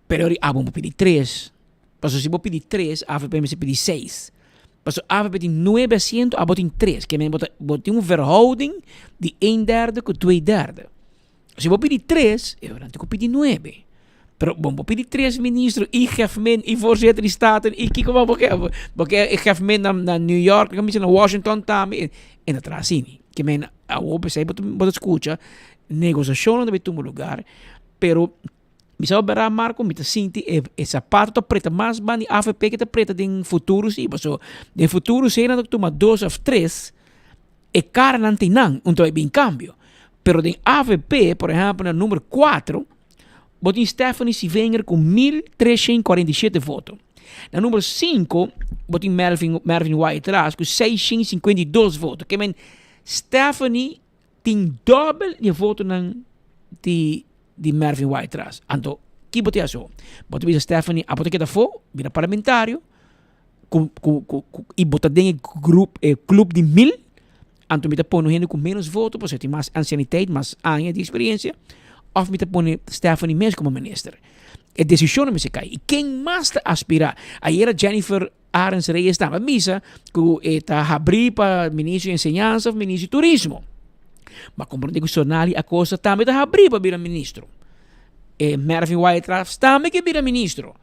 Pero vamos pedir 3. Mas se você pedir 3, a AVP se pedir 6. Mas a AVP tem 900, a tem 3. Que tem verhouding de 1/3 com 2/3. Se você pedir 3, eu não tenho que pedir 9. Pero vamos pedir 3 ministros e chefe e voorzitter de staten e kiko maar porque chefe na New York, na Washington também e na trasini. Que men a OPC botar escuta negociação no mesmo lugar, pero me sabe verá Marco, me sinti sapato tá preta mais bani AVP que tá preta em futuro sim, so de futuro será que toma 2 ou 3 cara não tem não, então é bem cambio. Pero de AVP, por exemplo, no número 4 botin Stephanie Sivenger com 1.347 votos. No número 5, botin Mervin White atrás com 652 votos. Que men Stephanie tem doble de votos de Mervin White atrás. Então, que botin assim? Botin Stephanie, a botin que da fo, vira parlamentário, e botin dentro clube de 1000. Então, me tá pondo gente com menos votos, porque tem mais ancianidade, mais anos de experiência. Of me te pone Stephanie mesmo como minister. A decisão não me se cai. E quem mais aspira? Aí era Jennifer Arens Reyes estava misa que está abrir para ministro de enseñanza, ministro de turismo. Mas como digo, sonali a coisa também está abrir para virar ministro. Mervin White também que vira ministro.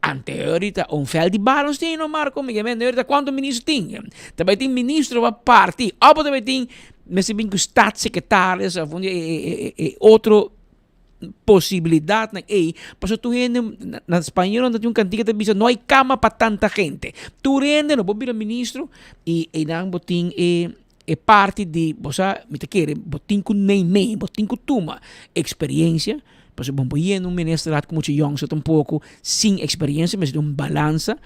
Ante ahorita fel de balance tem no Marco, me ahorita quanto ministro tem? Também tem ministro para parte. Ou também tem mas se bem que staatssecretários outro possibilidade porque tu na espanhol não tem um cantiga de bisa não há cama para tanta gente tu rende no bom ministro e não botin parte de você me te quer botin com nem botin com tuma experiência porque bom boiendo ministro como muito young so tampouco sem experiência mas de balança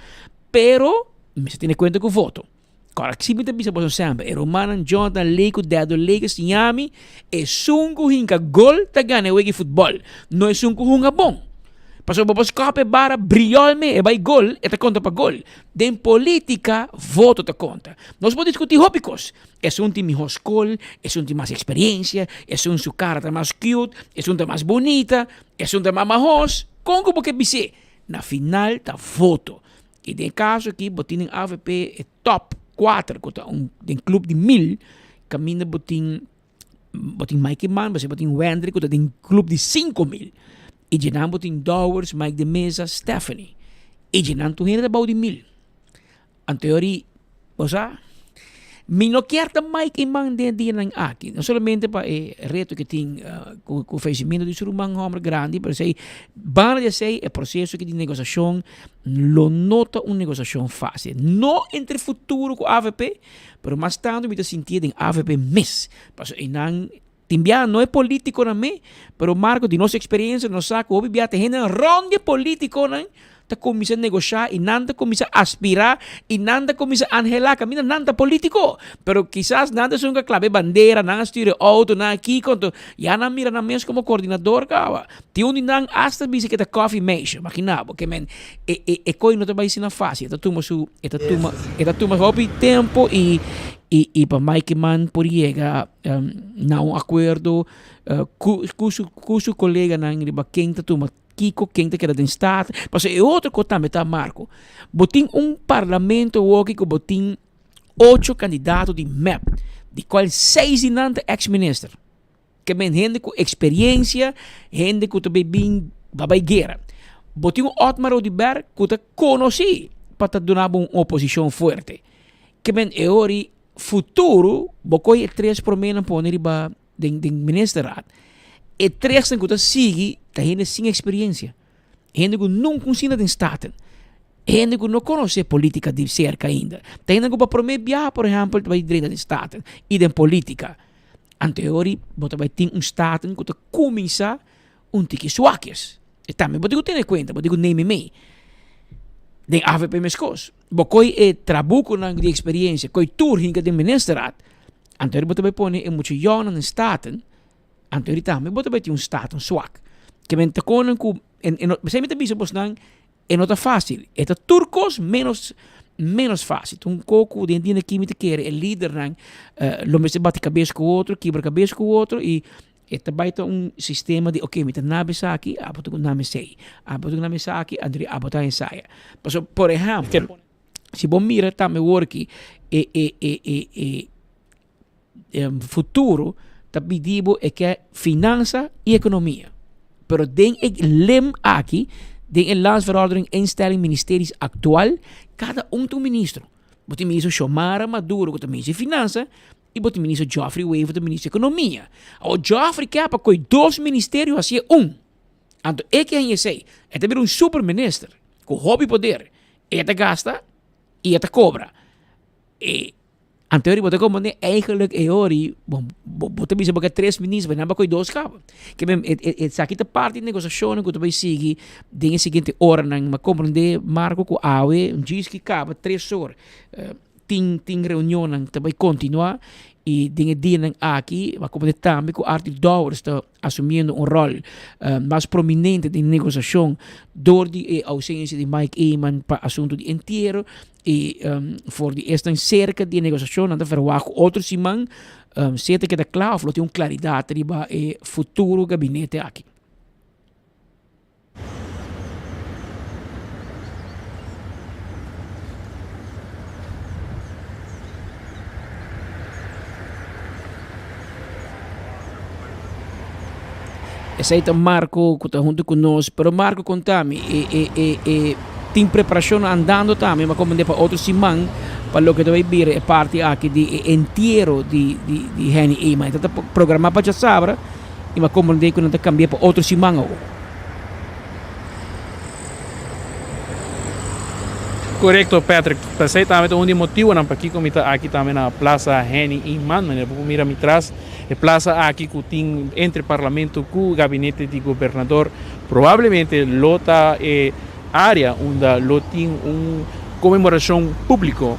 pero me se tiene cuenta com voto. Agora, se você bisa por sempre, Romanan Jonathan Leico, Dedo Leico, Sinyami, sungo hinka gol ta gana o futebol. Não é sungo hunga bom. Paso babos kape bara briolme vai gol e ta conta pa gol. Den política, voto ta conta. Nós podemos discutir hópicos. Um time mejor escola, um time mais experiência, su cara tá mais cute, um tá mais bonita, um tá mais majos. Como porque bise, na final ta voto. E de caso aqui, botin AVP top 4, tem clube de 1000, caminha botin Mikey Mann, você botin Wendry, que tem clube de 5000. E de não botin Dowers, Mike de Mesa, Stephanie. E de não tu rende de 1000. Em teoria, você Mi no quero Mike Iman de nang aqui. Não somente para reto que tem com o fechamento de surumang homer grande, pero sei bana de sei é processo que de negociação lo nota uma negociação fácil. Não entre futuro com AVP, pero mais tanto me sentir em AVP mes. Paso inang Timbia não é político na me, pero Marco de nossa experiência no saco, obi biate gente ronde político na ta komisa negociar e nanda komisa aspirar e nanda komisa anhelar camina nanda político, pero quizás nanda sunga clave bandeira, nanda styre auto na aqui quanto ya na mira na mes como coordenador kawa. Ti uni nang hasta bicicleta coffee measure, makinabo que men e coi não te vai ensinar fácil, eta tuma hobby tempo e para Mike Man por llegar na um acordo com seu colega na riba quem tá tuma Kiko quem tá querendo estar, mas é outro coisa também tá Marco. Botin parlamento hoje que botin 8 candidatos de MEP, de qual 6 inante ex-minister. Que men gente com experiência, gente que também bem babaigueira. Botin Otmar Odiber que tá conheci para dar uma oposição forte. Que men é ori futuro, bocoi 3 por menos por riba de ministerat. E 3 tem que seguir da gente sem experiência. Gente que nunca ensina em staten. Gente que não conhece política de cerca ainda. Tem gente que para prometer, por exemplo, vai direita de staten e de política. Anteriori, você vai ter staten que começa tiki suaques. E também você tem conta, você nem me. De AVP mescos. Bocoi é trabuco na de experiência, coi tour hinga de ministerat. Anteriori você vai pôr em muito jona em staten. Anteriori também você vai ter staten suak. Que mente konen ku você me bisa bos nang não tá fácil. É turcos menos fácil. Um coco de dia que me quer é líder nang lo me se bate cabeça com o outro, quebra cabeça com o outro e baita sistema de me tá nabe aqui, aboto com name sei. Aboto com name aqui, Andri abota ensaia. Por exemplo, se bom mira tá me work futuro tá pedido é que finança e economia. Pero den ik lem aqui, den een landsverordening instelling ministeries actual, cada tem ministro. Bote ministro Xiomara Maduro, que ministro de Finanças, e bote ministro Geoffrey Wave, que ministro de Economia. O Geoffrey quer para coi 2 ministérios, assim Anto, que é sei, é também super minister, com hobby poder, gasta e cobra. Anterior bote como eigenlijk eori, bote bisa baga 3 ministros, mas não baga 2 cabo. Que sakita parte de negociação que tu vai seguir, den seguinte hora nang compreender Marco com awe, diz que cabo 3 horas. Ting reunião nang tu vai continuar e den dia nang aqui, vai compreender também que Arthur Dower está assumindo rol mais prominente de negociação, door die ausência de Mike Eman para assunto de inteiro. E voor die eerste cerca de negociação anda verwacht outro simang cerca que da claro falou tem claridade riba e futuro gabinete aqui. Esse é Marco que está junto conosco, pero Marco contame tem preparação andando também, mas como para outro simang, para o que vai vir é parte aqui de inteiro de Henny Ema. Então, programar para já sabra, e mas como que não cambia para outro simang. Correcto, Patrick. Pasay também um motivo não para aqui também na Plaza Henny Ema, mas mira me traz a plaza aqui que tem entre parlamento com o gabinete de governador, provavelmente lota área onde lo tem comemoração público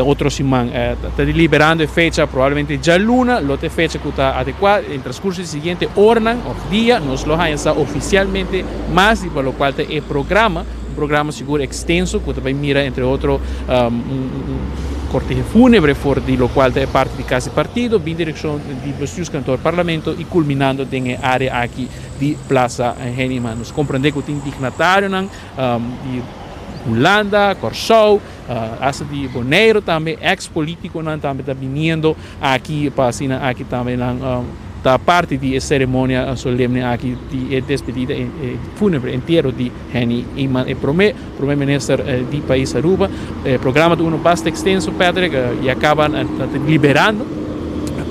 outro semana está deliberando a fecha provavelmente já luna lo te fecha que está adequada em transcurso seguinte ornan o dia nos lo hayan oficialmente mas para o qual é programa seguro extenso que também mira entre outro cortejo fúnebre for di lo qual é parte de cada partido em direção de bestuurs cantor parlamento e culminando em área aqui de Plaza Henneman. Nos compreender que tem dignatário de Holanda, Corsou, asa de Boneiro também, ex-político também está vindo aqui para aqui também da parte di ceremonia solemne aqui di despedida funebre inteiro di Henny Iman e prome minister di país Aruba. Programa uno bastante extenso, Patrick, e acabam liberando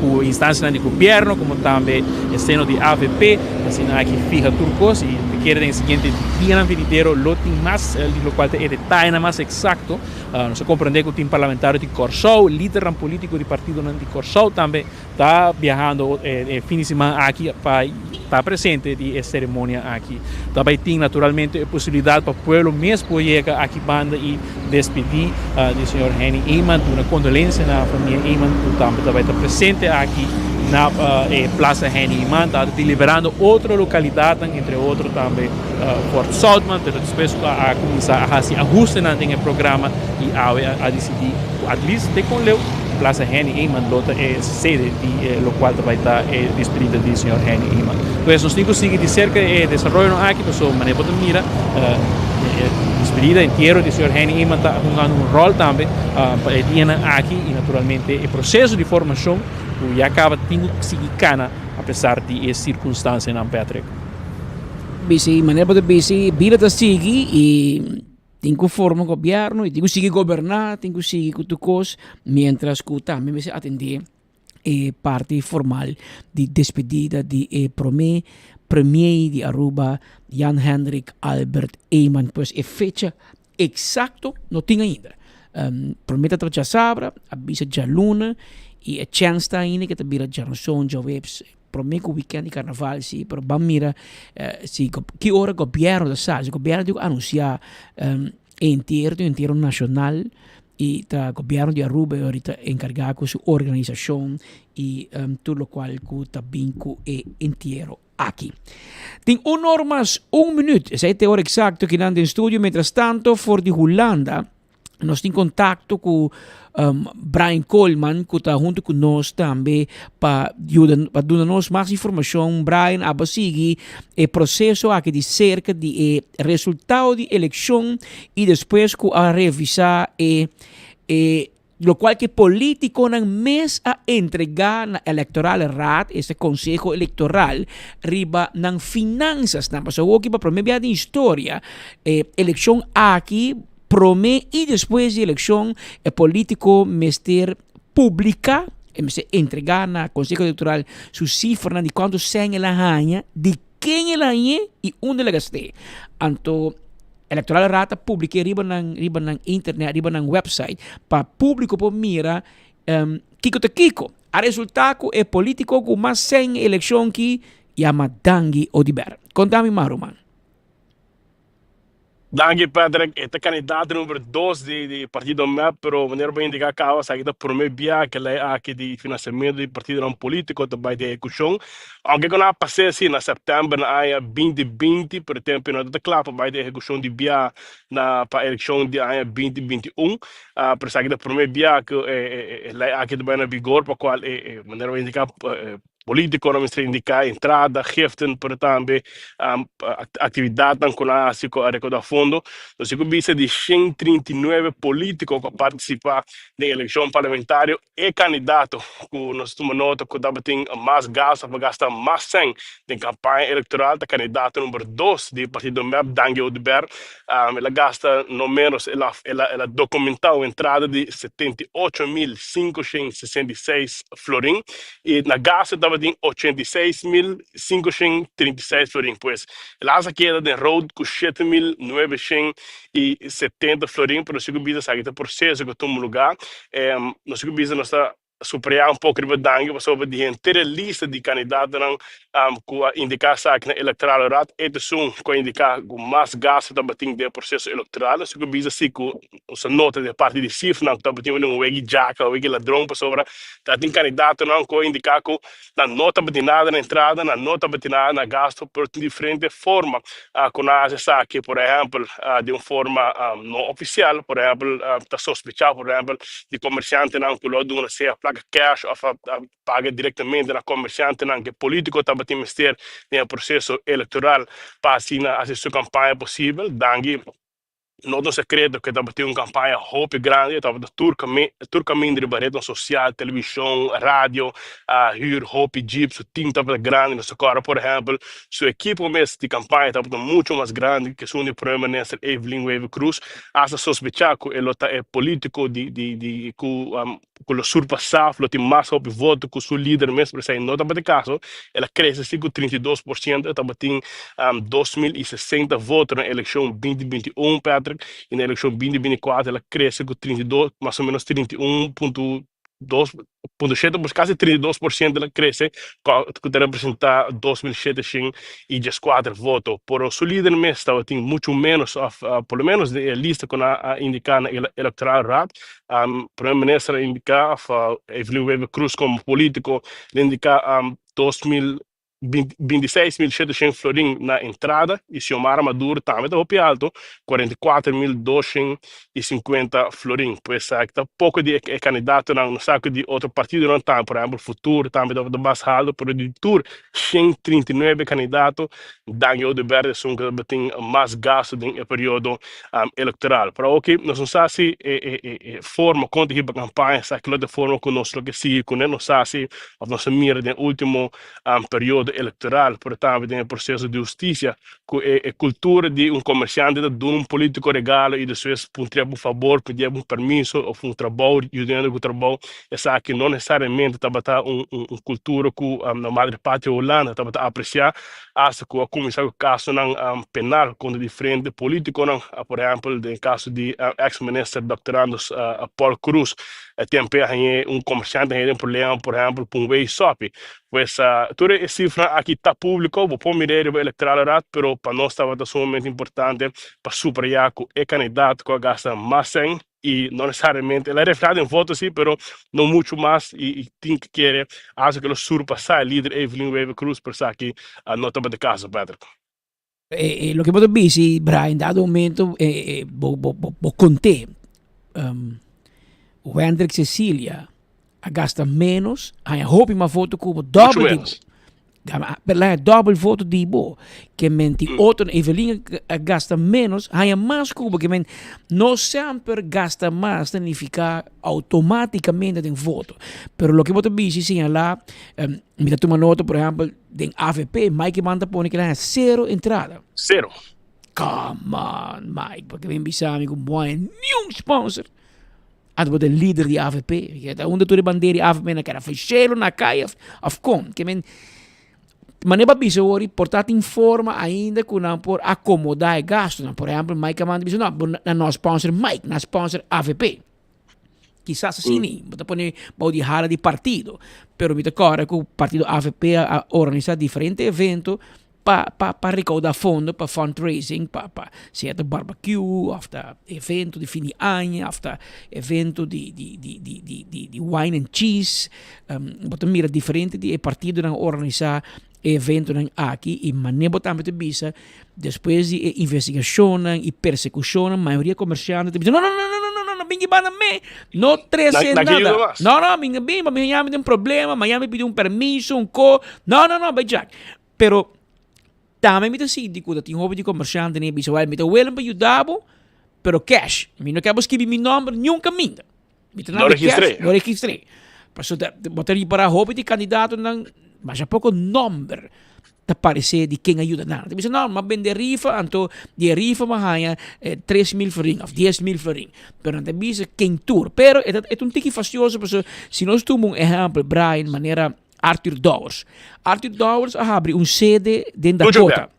com instâncias de governo, como também o seno de AVP, assim aqui fija turcos e querem o seguinte dia vindeiro loting mais do qual é detalhe mais exato. Nós compreendemos que o time parlamentar de Corsou, líder político do partido de Corsou também está viajando fim de semana aqui para estar presente de cerimônia aqui. Também tem naturalmente a possibilidade para o povo mesmo chegar aqui banda e despedir do senhor Henny Iman, uma condolência na família Iman, também está presente aqui na Praça Henny Iman, está deliberando outra localidade, entre outros também Fort Saltman, depois a começar a fazer ajuste no programa e a decidir, at least, de com o Praça Henny Iman, lota é sede do qual vai estar despedida do senhor Henny Iman. Então, nós temos que seguir de cerca o desenvolvimento aqui, pessoal, maneira de mira, despedida inteiro do senhor Henny Iman está jogando rol também para a Diana aqui e naturalmente o processo de formação que acaba tendo que seguir cana apesar de circunstâncias não, Patrick. Bisi, maneira de bisi, bila ta sigi e tem que formar governo e tem que seguir governar, tem que seguir com tucos, mientras que também se atender parte formal de despedida de premier de Aruba, Jan Hendrik Albert Eyman, pois a fecha exacto não tem ainda. Promete a sabra, avisa já luna e a chance ainda que tabira já no som, já webs, promete o weekend de carnaval, sim, pero vamos mira se que hora o governo da SARS, o governo tem que anunciar inteiro nacional e o governo de Aruba ahorita encargado com sua organização e tudo o qual está bem é inteiro aqui. Tem normas 1 minuto, essa é a hora exata que nanda em estúdio, mientras tanto, for de Holanda, nós temos contato com Brian Coleman, que está junto com nós também para dar-nos mais informação. Brian, a seguir o processo aqui de cerca de resultado de eleição e depois que a revisar lo qual que político não mês a entregar na electoral rat esse conselho eleitoral riba não finanças não passou aqui para primeira de história eleição aqui promete e depois de eleição é político mester publica entregar na conselho eleitoral sua cifra de quanto sem ela ganha de quem ela é e onde ela gastou então electoral rata publica riba nang internet, riba nang website, para público por mira kiko. A resultado é político com mais sem eleição que yama Dangi Odiber. Contame Maruman. Danke, Patrick. Este candidato número 2 do partido MEP, pero maneira bem indicar que a saída por meio via que é aqui de financiamento do partido não político também de execução. Aunque quando a passei assim na setembro na área 2020, por tempo não está claro para a execução de via na para eleição de área 2021, para saída por meio via que é aqui também na vigor para qual maneira bem indicar político não se indicar entrada, giften, por também atividade com a arrecadar fundo. Nós temos de 139 políticos que participam da eleição parlamentar e candidato que nós tomamos nota que tem mais gasto para gastar mais sem em campanha eleitoral, da candidato número 2 do partido MEP, Dangi Odiber, ela gasta no menos, ela documentou a entrada de 78.566 florim e na gasta tem 86.536 florim, pois ela queda de road com 7.970 florim, para o segundo bisa sabe que processo que toma lugar, no segundo bisa nós está superar pouco de dangue, sobre a inteira lista de candidatos que indicar que na eleitoral rat é de que indicar que mais gasto da bating do processo eleitoral, o segundo bisa se que essa nota de parte de cifra não está batendo um wegi jaca, wegi ladrão para sobre, tá tem candidato não que indicar que na nota batinada na entrada, na nota batinada na gasto por diferente forma, com a que por exemplo de uma forma não oficial, por exemplo está sospechado, por exemplo de comerciante não que lo duna se placa cash ou paga diretamente na comerciante não que político está batendo mester no processo eleitoral para assinar a sua campanha possível, dangue no é um segredo que estava tendo uma campanha hope grande, estava tur caminho de barreto social, televisão, rádio, hyr hope jeeps, o time estava grande, no socorro, por exemplo, sua equipe mesmo de campanha estava muito mais grande que o primeiro-ministro Evelyn Wave Cruz, essa sospechar que ele é político com o surpassar, ele tem mais hope voto que o seu líder mesmo, por isso não estava de caso, ela cresce 32%, estava tendo 2.060 votos na eleição 2021, Patrick, e na eleição 2024 ela cresce com 32, mais ou menos 31,2%, quase 32% ela cresce, que representa 2.704 votos. Por o seu líder mesmo tem muito menos, pelo menos a lista que indica na Electoral Rate, o primeiro-ministro indica Evelyn Wave Cruz como político, ele indica 26.700 florim na entrada e Xiomara Maduro também está bem alto, 44.250 florim. Pois é, que pouco de candidato não sabe de outro partido não está, por exemplo, Futuro também está mais alto, por de Tour 139 candidatos, Daniel de Verde são que tem mais gasto no período eleitoral. Para o que nós não sabemos se forma contra a campanha, se aquela forma que nós que sigue, que não sabe se a nossa mira no último período eleitoral, portanto, tem um processo de justiça, que é cultura de comerciante de um político regalo e depois pedir um favor, pedir permisso ou trabalho, ajudando com o trabalho, essa que não necessariamente está cultura que na madre pátria Holanda está a apreciar, acho que a comissão do caso penal com diferentes políticos, por exemplo, no caso de ex-ministro doutorandos Paul Cruz, tem comerciante que tem problema, por exemplo, com o Way Shop. Pois toda essa cifra aqui está público, vou pôr mirar o eleitoral, mas para nós está sumamente importante para superar que é candidato que gasta mais 100 e não necessariamente, ela é reflete em voto sim, mas não muito mais e tem que querer, acho que ele surpassar o líder Evelyn Wave Cruz, por isso aqui não estava de casa, Pedro. Lo que posso dizer, Brian, dado momento, vou contar, o Hendrik Cecilia gasta menos, a roupa uma foto como dobro voto de bo, que menti outro Evelyn gasta menos, há mais cubo que não sempre gasta mais, significa automaticamente tem voto. Pero lo que vou te dizer lá, me dá uma nota, por exemplo, de AVP, Mike manda pôr que lá é 0 entrada. 0. Come on, Mike, porque vem bisar com nenhum sponsor. Ato de líder de AVP, que onde tu de bandeira AVP na cara fechelo na caia afcom, que mas não bisa ori portati informa ainda que não por acomodar o gasto, por exemplo, Mike manda bisa não, na sponsor Mike, na sponsor AVP. Quizás assim, você pode hala de partido, pero me toca que o partido AVP organiza diferentes eventos para recaudar fundo, para fundraising, para certo barbecue, after evento de fim de ano, after evento de wine and cheese, você mira diferente de partido não organizar evento aqui e maneira também de bisa, depois de investigação e persecução, a maioria comerciante diz não, bingi ba na me, não trece nada. Não, bingi bem, mas Miami tem problema, Miami pediu permisso, não, vai Jack. Pero também me decidi que tem hobby de comerciante nem bisa, me tá willing para ajudar, pero cash, me não quero escrever meu nome nunca minta. Não registrei. Passo botar para hobby de candidato não, mas há pouco nome te parecer de quem ajuda nada. Te diz não, mas vende rifa, então de rifa mas há 3.000 florin ou 10.000 florin. Pero não te diz quem tour. Pero é tique fastidioso, porque se nós tomamos exemplo, Brian, maneira Arthur Dowers abre sede dentro da Dakota.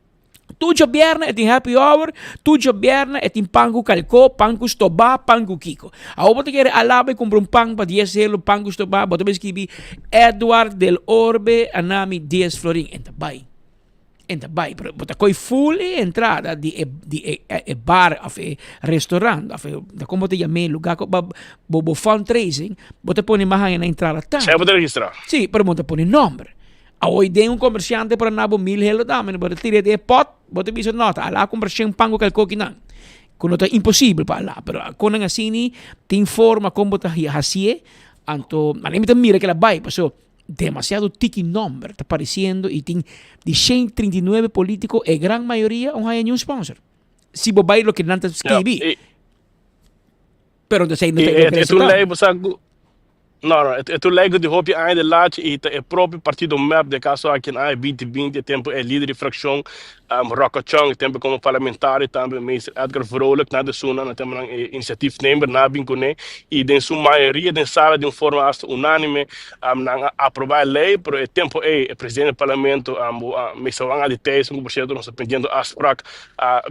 Tudo bierna é em happy hour, tudo bierna é em pango calco, pango stobá, pango kiko. A outra quer alabe compra pang para 10 euros, pango stobá, bota bem escrever Edward del Orbe, anami 10 florin. Enta bai, bota coi full entrada di bar of restaurant, da como te chama lugar co bo fundraising, bota pone mais na entrada tá. Você pode registrar. Sim, pero bota pone nome. Hoy tem comerciante para nabo 1.000 euros também, bota tira de pot, bota bisa nota, lá compra pango calco que não. Quando é impossível para lá, pero quando assim tem forma como bota hasie, anto, mas nem mira que ela vai, passou demasiado tiki number está aparecendo e tem de 139 políticos, a gran maioria não tem nenhum sponsor. si bobai lo que nanta skibi. Pero não sei não tem E tu lei tu lei de hopi ainda lá e é próprio partido MAP de caso aqui na 2020 tempo é líder de fração Rocco Chung tempo como parlamentar também ministro Edgar Vrolijk na de suna na tempo iniciativa member na bincone e de sua maioria de sala de forma unânime na aprovar a lei pero é tempo é presidente do parlamento mesa wanga de tese com projeto nós pendendo asprak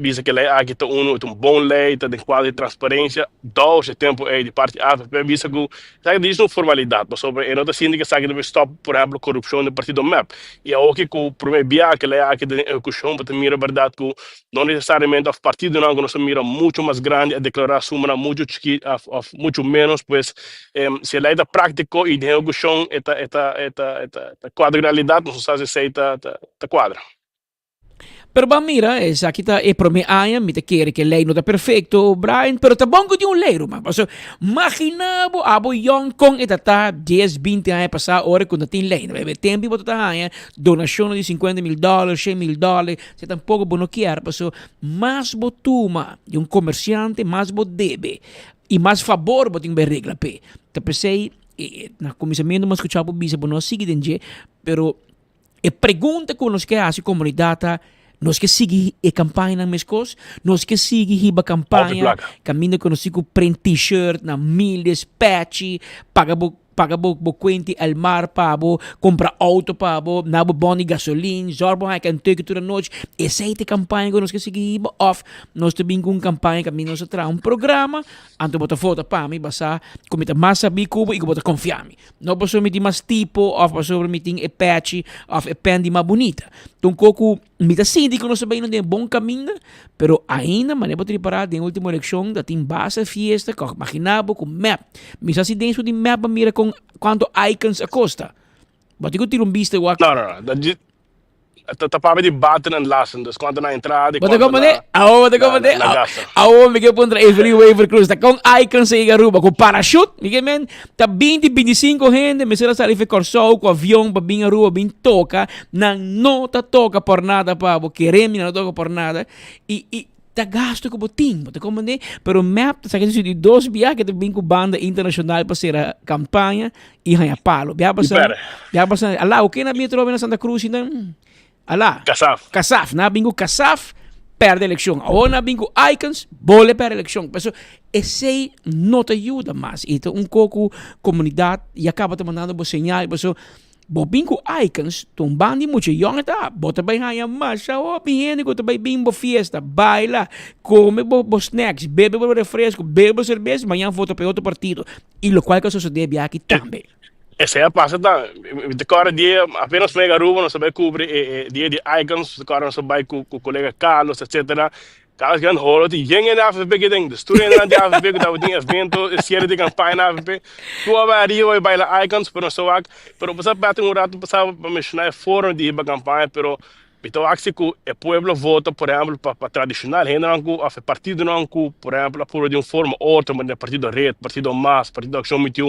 visa que lei aqui tá um bom lei tá de qualidade e transparência dois é tempo é de parte AFP visa que sabe disso formalidade mas sobre é nota síndica sabe que stop por exemplo corrupção do partido MAP e é o que o primeiro dia que lei aqui de corrupção mira verdade que não necessariamente o partido não nós mira muito mais grande a declarar suma muito chiquita muito menos pois se a lei da prática e de execução esta quadrilidade não sabe se está quadra. Pero ba mira, esa kita promeaya, mita kere que lei no tá perfeito, Brian, pero tá bom de um leiro, mas paso, imaginabo abo Hong Kong tá 10, 20 anos passar hora quando tem lei, bebe tempo boto tá aí, donação de $50,000, $100,000, se tampouco bono quer, paso, mais botuma de um comerciante, mais bo debe e mais favor botin be regla pe. Tá pensei na comissamento mas escuchava bisa bono seguinte, pero e pergunta que nos que hace comunidade nós que seguir a campanha na mescos, nós que seguir a campanha, caminho que nós sigo print t-shirt na milhas, patch, paga bo quente al mar pabo, compra auto pabo, nabo boni gasolina, zorbo hai kan teke toda noite. Essa é a campanha que nós que seguir off, nós também com campanha caminho nós tra um programa, anto bota foto pa mi basa, comita massa bicubo e bota confiami. Não posso meter mais tipo, of posso meter e patch, of e pendi mais bonita. Então coco mita síndico nós sabemos de bom caminho, pero ainda mané bota preparar de última eleição da tim base fiesta, que imaginava com map. Misa se dentro de map mira com quanto icons a costa. Bota que tiro vista o não tá para de bater and lassen dus quando na entrada bota como de me que pondra every waiver cruise tá com icons aí garuba com parachute ninguém men tá 20 25 gente me será sair corso com avião para vir rua bem toca não tá toca por nada pabo queremos não toca por nada e tá gasto com botim, bota como de pero map tá saindo de 2 viagens que tem com banda internacional para ser a campanha e ganhar palo já passa lá o que na minha trova na Santa Cruz então Alá, Kasaf, na bingo Kasaf, perde a eleição. Ou na bingo Icons, bole perde a eleição. Pero esse não te ajuda mais. Então, pouco comunidade e acaba te mandando bo señal. Pero bo bingo Icons, tumbando muito jong tá. Bota bem aí mais, o pieno que tu vai bimbo fiesta, baila, come bo snacks, bebe bo refresco, bebe bo cerveja, amanhã vota para outro partido. E lo qual que sucede aqui também. Essa é a passa da agora dia apenas mega ruba não sabe cobrir dia de icons agora não sabe com o colega Carlos etc. Carlos grande rolo de gente na AFP que tem estudante na AFP que dá o dia evento série de campanha na AFP tu avaria vai bailar icons pero só pero você bate rato passava para mencionar fórum de campanha pero então acho que o povo vota por exemplo para tradicional ainda não a partido não por exemplo por de uma forma outra mas partido red partido mas partido ação metido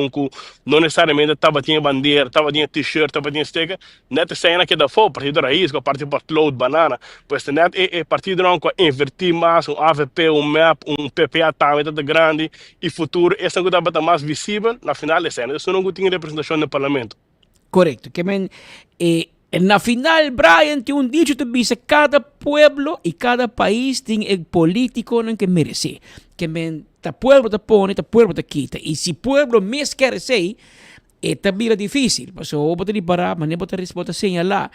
não necessariamente estava tinha bandeira estava tinha t-shirt estava tinha sticker net cena que da for partido raiz com partido Portload banana pois net é partido não invertir mais AVP MAP PPA também tá grande e futuro essa coisa bata mais visível na final da cena isso não tinha representação no parlamento correto que men na final, Brian, tem dicho que dice cada pueblo e cada país tem el político que merece. Que ta pueblo te pone, ta pueblo te quita. E se pueblo mes quer ser, também é difícil. Mas eu vou te parar, mas nem vou te señalar.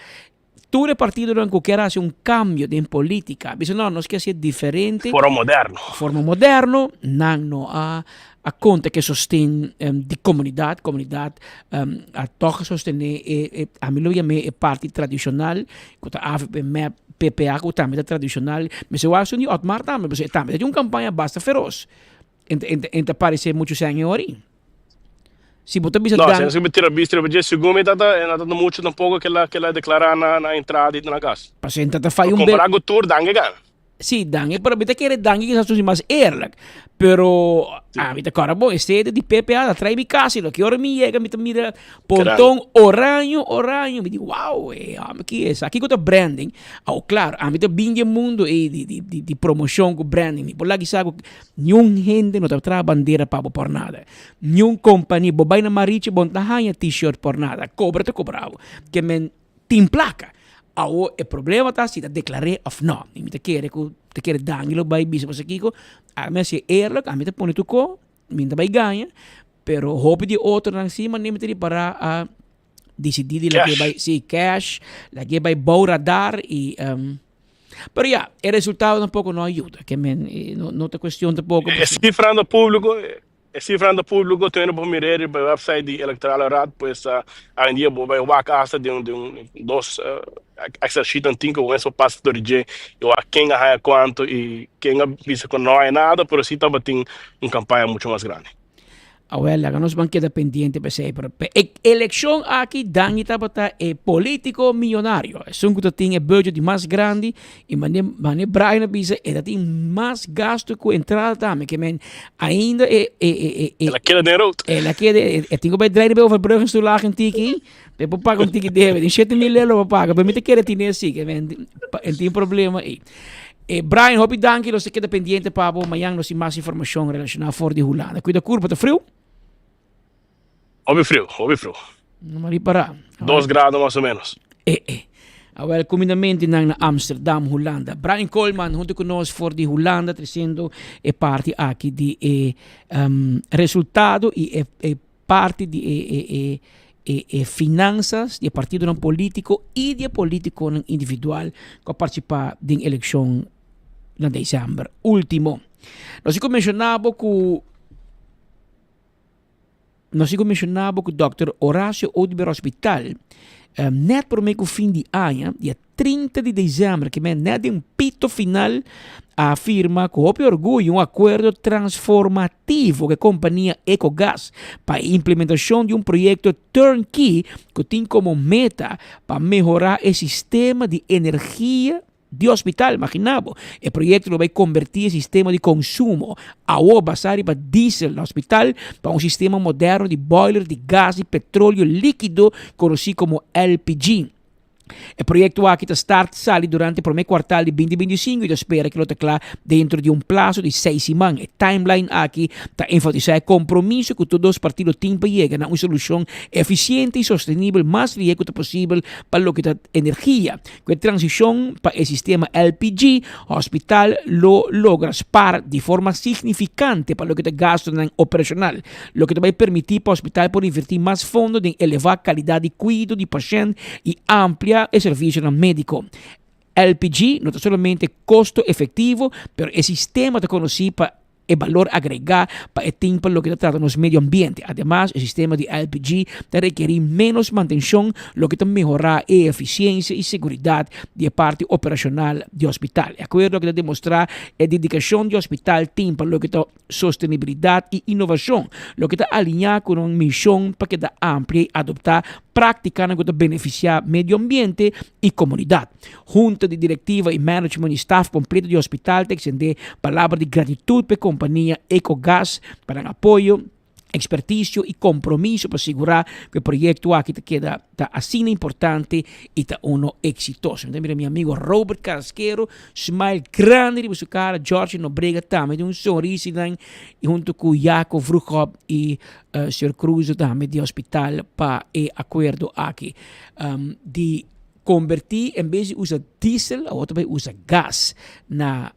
Todo partido que quer fazer cambio em política. Dice, não, nós quer ser diferente. Forma moderno, não a conta que sostém de comunidade a toca sostener a mim é parte tradicional que a AFP PPA que também é tradicional mas eu acho que o Otmar também é uma campanha bastante feroz entre parecer muitos anos aí se você bisa não se você tira o segundo tá muito tampouco que ela declarar na entrada e na casa para sentar faz comparar com tour dangue Sí, dangue, pero mita quiere dangue que se más eerlijk. Pero mita cara bom, este de PPA atrai mi casa, lo que ahora me llega, mita mira pontón oranho, me digo, wow, aqui com o branding. Claro, mita binge mundo de promoção com branding. Por lá que sabe, nenhum gente não traz bandeira para por nada. Nenhum companhia, bobai na mariche, bom tahanha t-shirt por nada. Cobra te cobravo. Que men tem placa. O problema está se declaré of no. Me te quer danilo by bisa sa kiko. A me se eerlijk, a me te pone tu ko, minta by ganha, pero hope de outro nang cima nem te para a decidir la que by si cash, la que by bau radar e pero ya, el resultado tampoco no ayuda, que no te cuestiona tampoco. Cifrando público, tendo por mirar para o website de Electoral Rad, pues hoje em dia vai uma casa de dois Excel sheet antigo com esse passo do dia, eu a quem ganha quanto e quem avisa que não é nada, pero sim também tem campanha muito mais grande. Awela, que nos van queda pendiente pero elección aquí dan y tabata político millonario. Es un que tiene budget más grande y mane Brian bisa tiene más gasto que entrada también que men ainda la queda de rood. La queda tengo bij drijven over bruggen zo laag en tiki. De paga un tiki deve, de 7.000 euro paga, pero me te quiere tiene así que men tiene problema y Brian, hoop je dank je, los queda pendiente Pablo, mañana nos más información relacionada voor die Holanda. Cuida curva, te frio? Houve frio. Não me parar. 2 graus mais ou menos. Agora, comidamente na Amsterdam, Holanda. Brian Coleman, junto conosco, for de Holanda, trazendo parte aqui de resultado e parte de finanças de partido não político e de político não individual que participar da eleição em dezembro. Último, nós mencionamos que o Dr. Horácio Oudber Hospital, net por meio do fim de ano, dia 30 de dezembro, que net um pito final, afirma com orgulho um acordo transformativo com a companhia Ecogás para a implementação de um projeto turnkey que tem como meta para melhorar o sistema de energia de hospital, imaginamos. O projeto vai convertir o sistema de consumo água basada para diesel no hospital para um sistema moderno de boiler de gás e petróleo líquido, conhecido como LPG. O projeto aqui está sali durante o primeiro quartal de 2025 e espera que lo tecla dentro de um prazo de 6 semanas. O timeline aqui está enfatizar o compromisso que todos os partidos têm para chegar a uma solução eficiente e sustentável mais rápido possível para lo que é energia. Com a transição para o sistema LPG, o hospital lo logra parar de forma significante para lo que é gasto operacional, lo que vai permitir para o hospital por invertir mais fundos em elevar a qualidade de cuidado do paciente e ampliar el servicio médico. LPG no es solamente costo efectivo, pero el sistema te conocí para el valor agregado para el tiempo lo que trata nos medio ambiente. Además, el sistema de LPG te requiere menos mantención, lo que te mejora la eficiencia y seguridad de parte operacional del hospital. De acuerdo que te demostrar la dedicación del hospital tiempo lo que te sostenibilidad y innovación, lo que te alinea con una misión para que te amplíe y adoptar prácticas que te beneficiar medio ambiente y comunidad. Junta de directiva y management y staff completo del hospital te extiende palabras de gratitud para la compañía Ecogás para el apoyo, experticio y compromiso para asegurar que el proyecto aquí te queda así importante y está uno exitoso. Mira mi amigo Robert Carrasquero, smile grande de su cara, George Nobrega también de un sorriso y junto con Jacob Vroegop y Sr. Cruz también de hospital para el acuerdo aquí de convertir en vez de usar diesel a otro vez usa gas na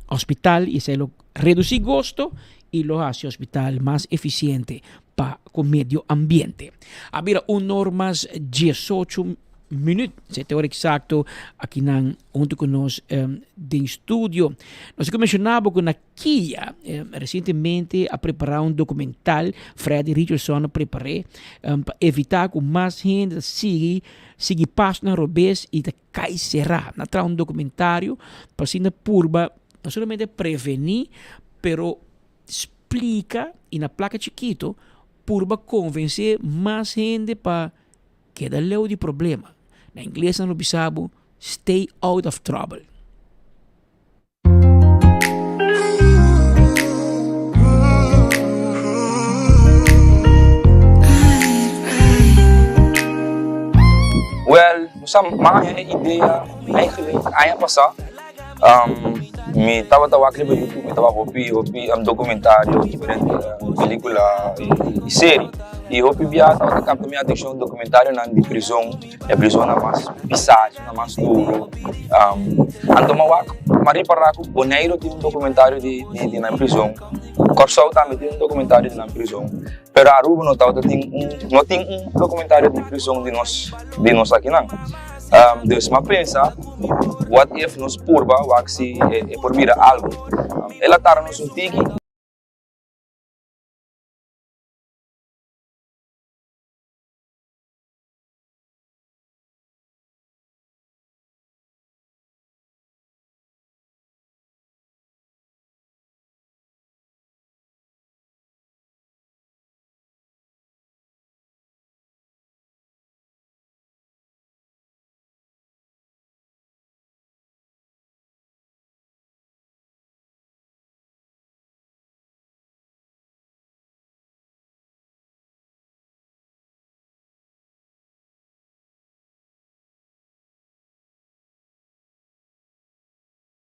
hospital y se lo reducir costo y lo hace hospital más eficiente para el medio ambiente. Había normas 18 minutos, se te exacto, aquí junto con nos de estudio. Nos mencionaba que na Kia recentemente ha preparado un documental, Freddy Richardson preparé, para evitar que más gente siga paso na robês e te cai será. Na tra um documentário para assim na purba, não somente prevenir, pero explica e na placa chiquito purba convencer mais gente para quedar leu de problema. Na inglês não bisabo stay out of trouble. sa mga ideia eigenlijk ayan pa sa mi tawa-tawa kli ba YouTube, mi tawa hopi documentário, diferente pelikula e série. E hopi biya tawa ta kampo mi atenção documentário na de prisão, a prisão na mais pisagem, na mais duro. Ando mawak, mari para ko Bonaire tem documentário de na prisão. Corsol também tem documentário de na prisão. Pero Aruba no tawa tem documentário de prisão de nós aqui não. Dus mas pensa, what if nos purba, waxi por mira algo. Ela tá nos tiki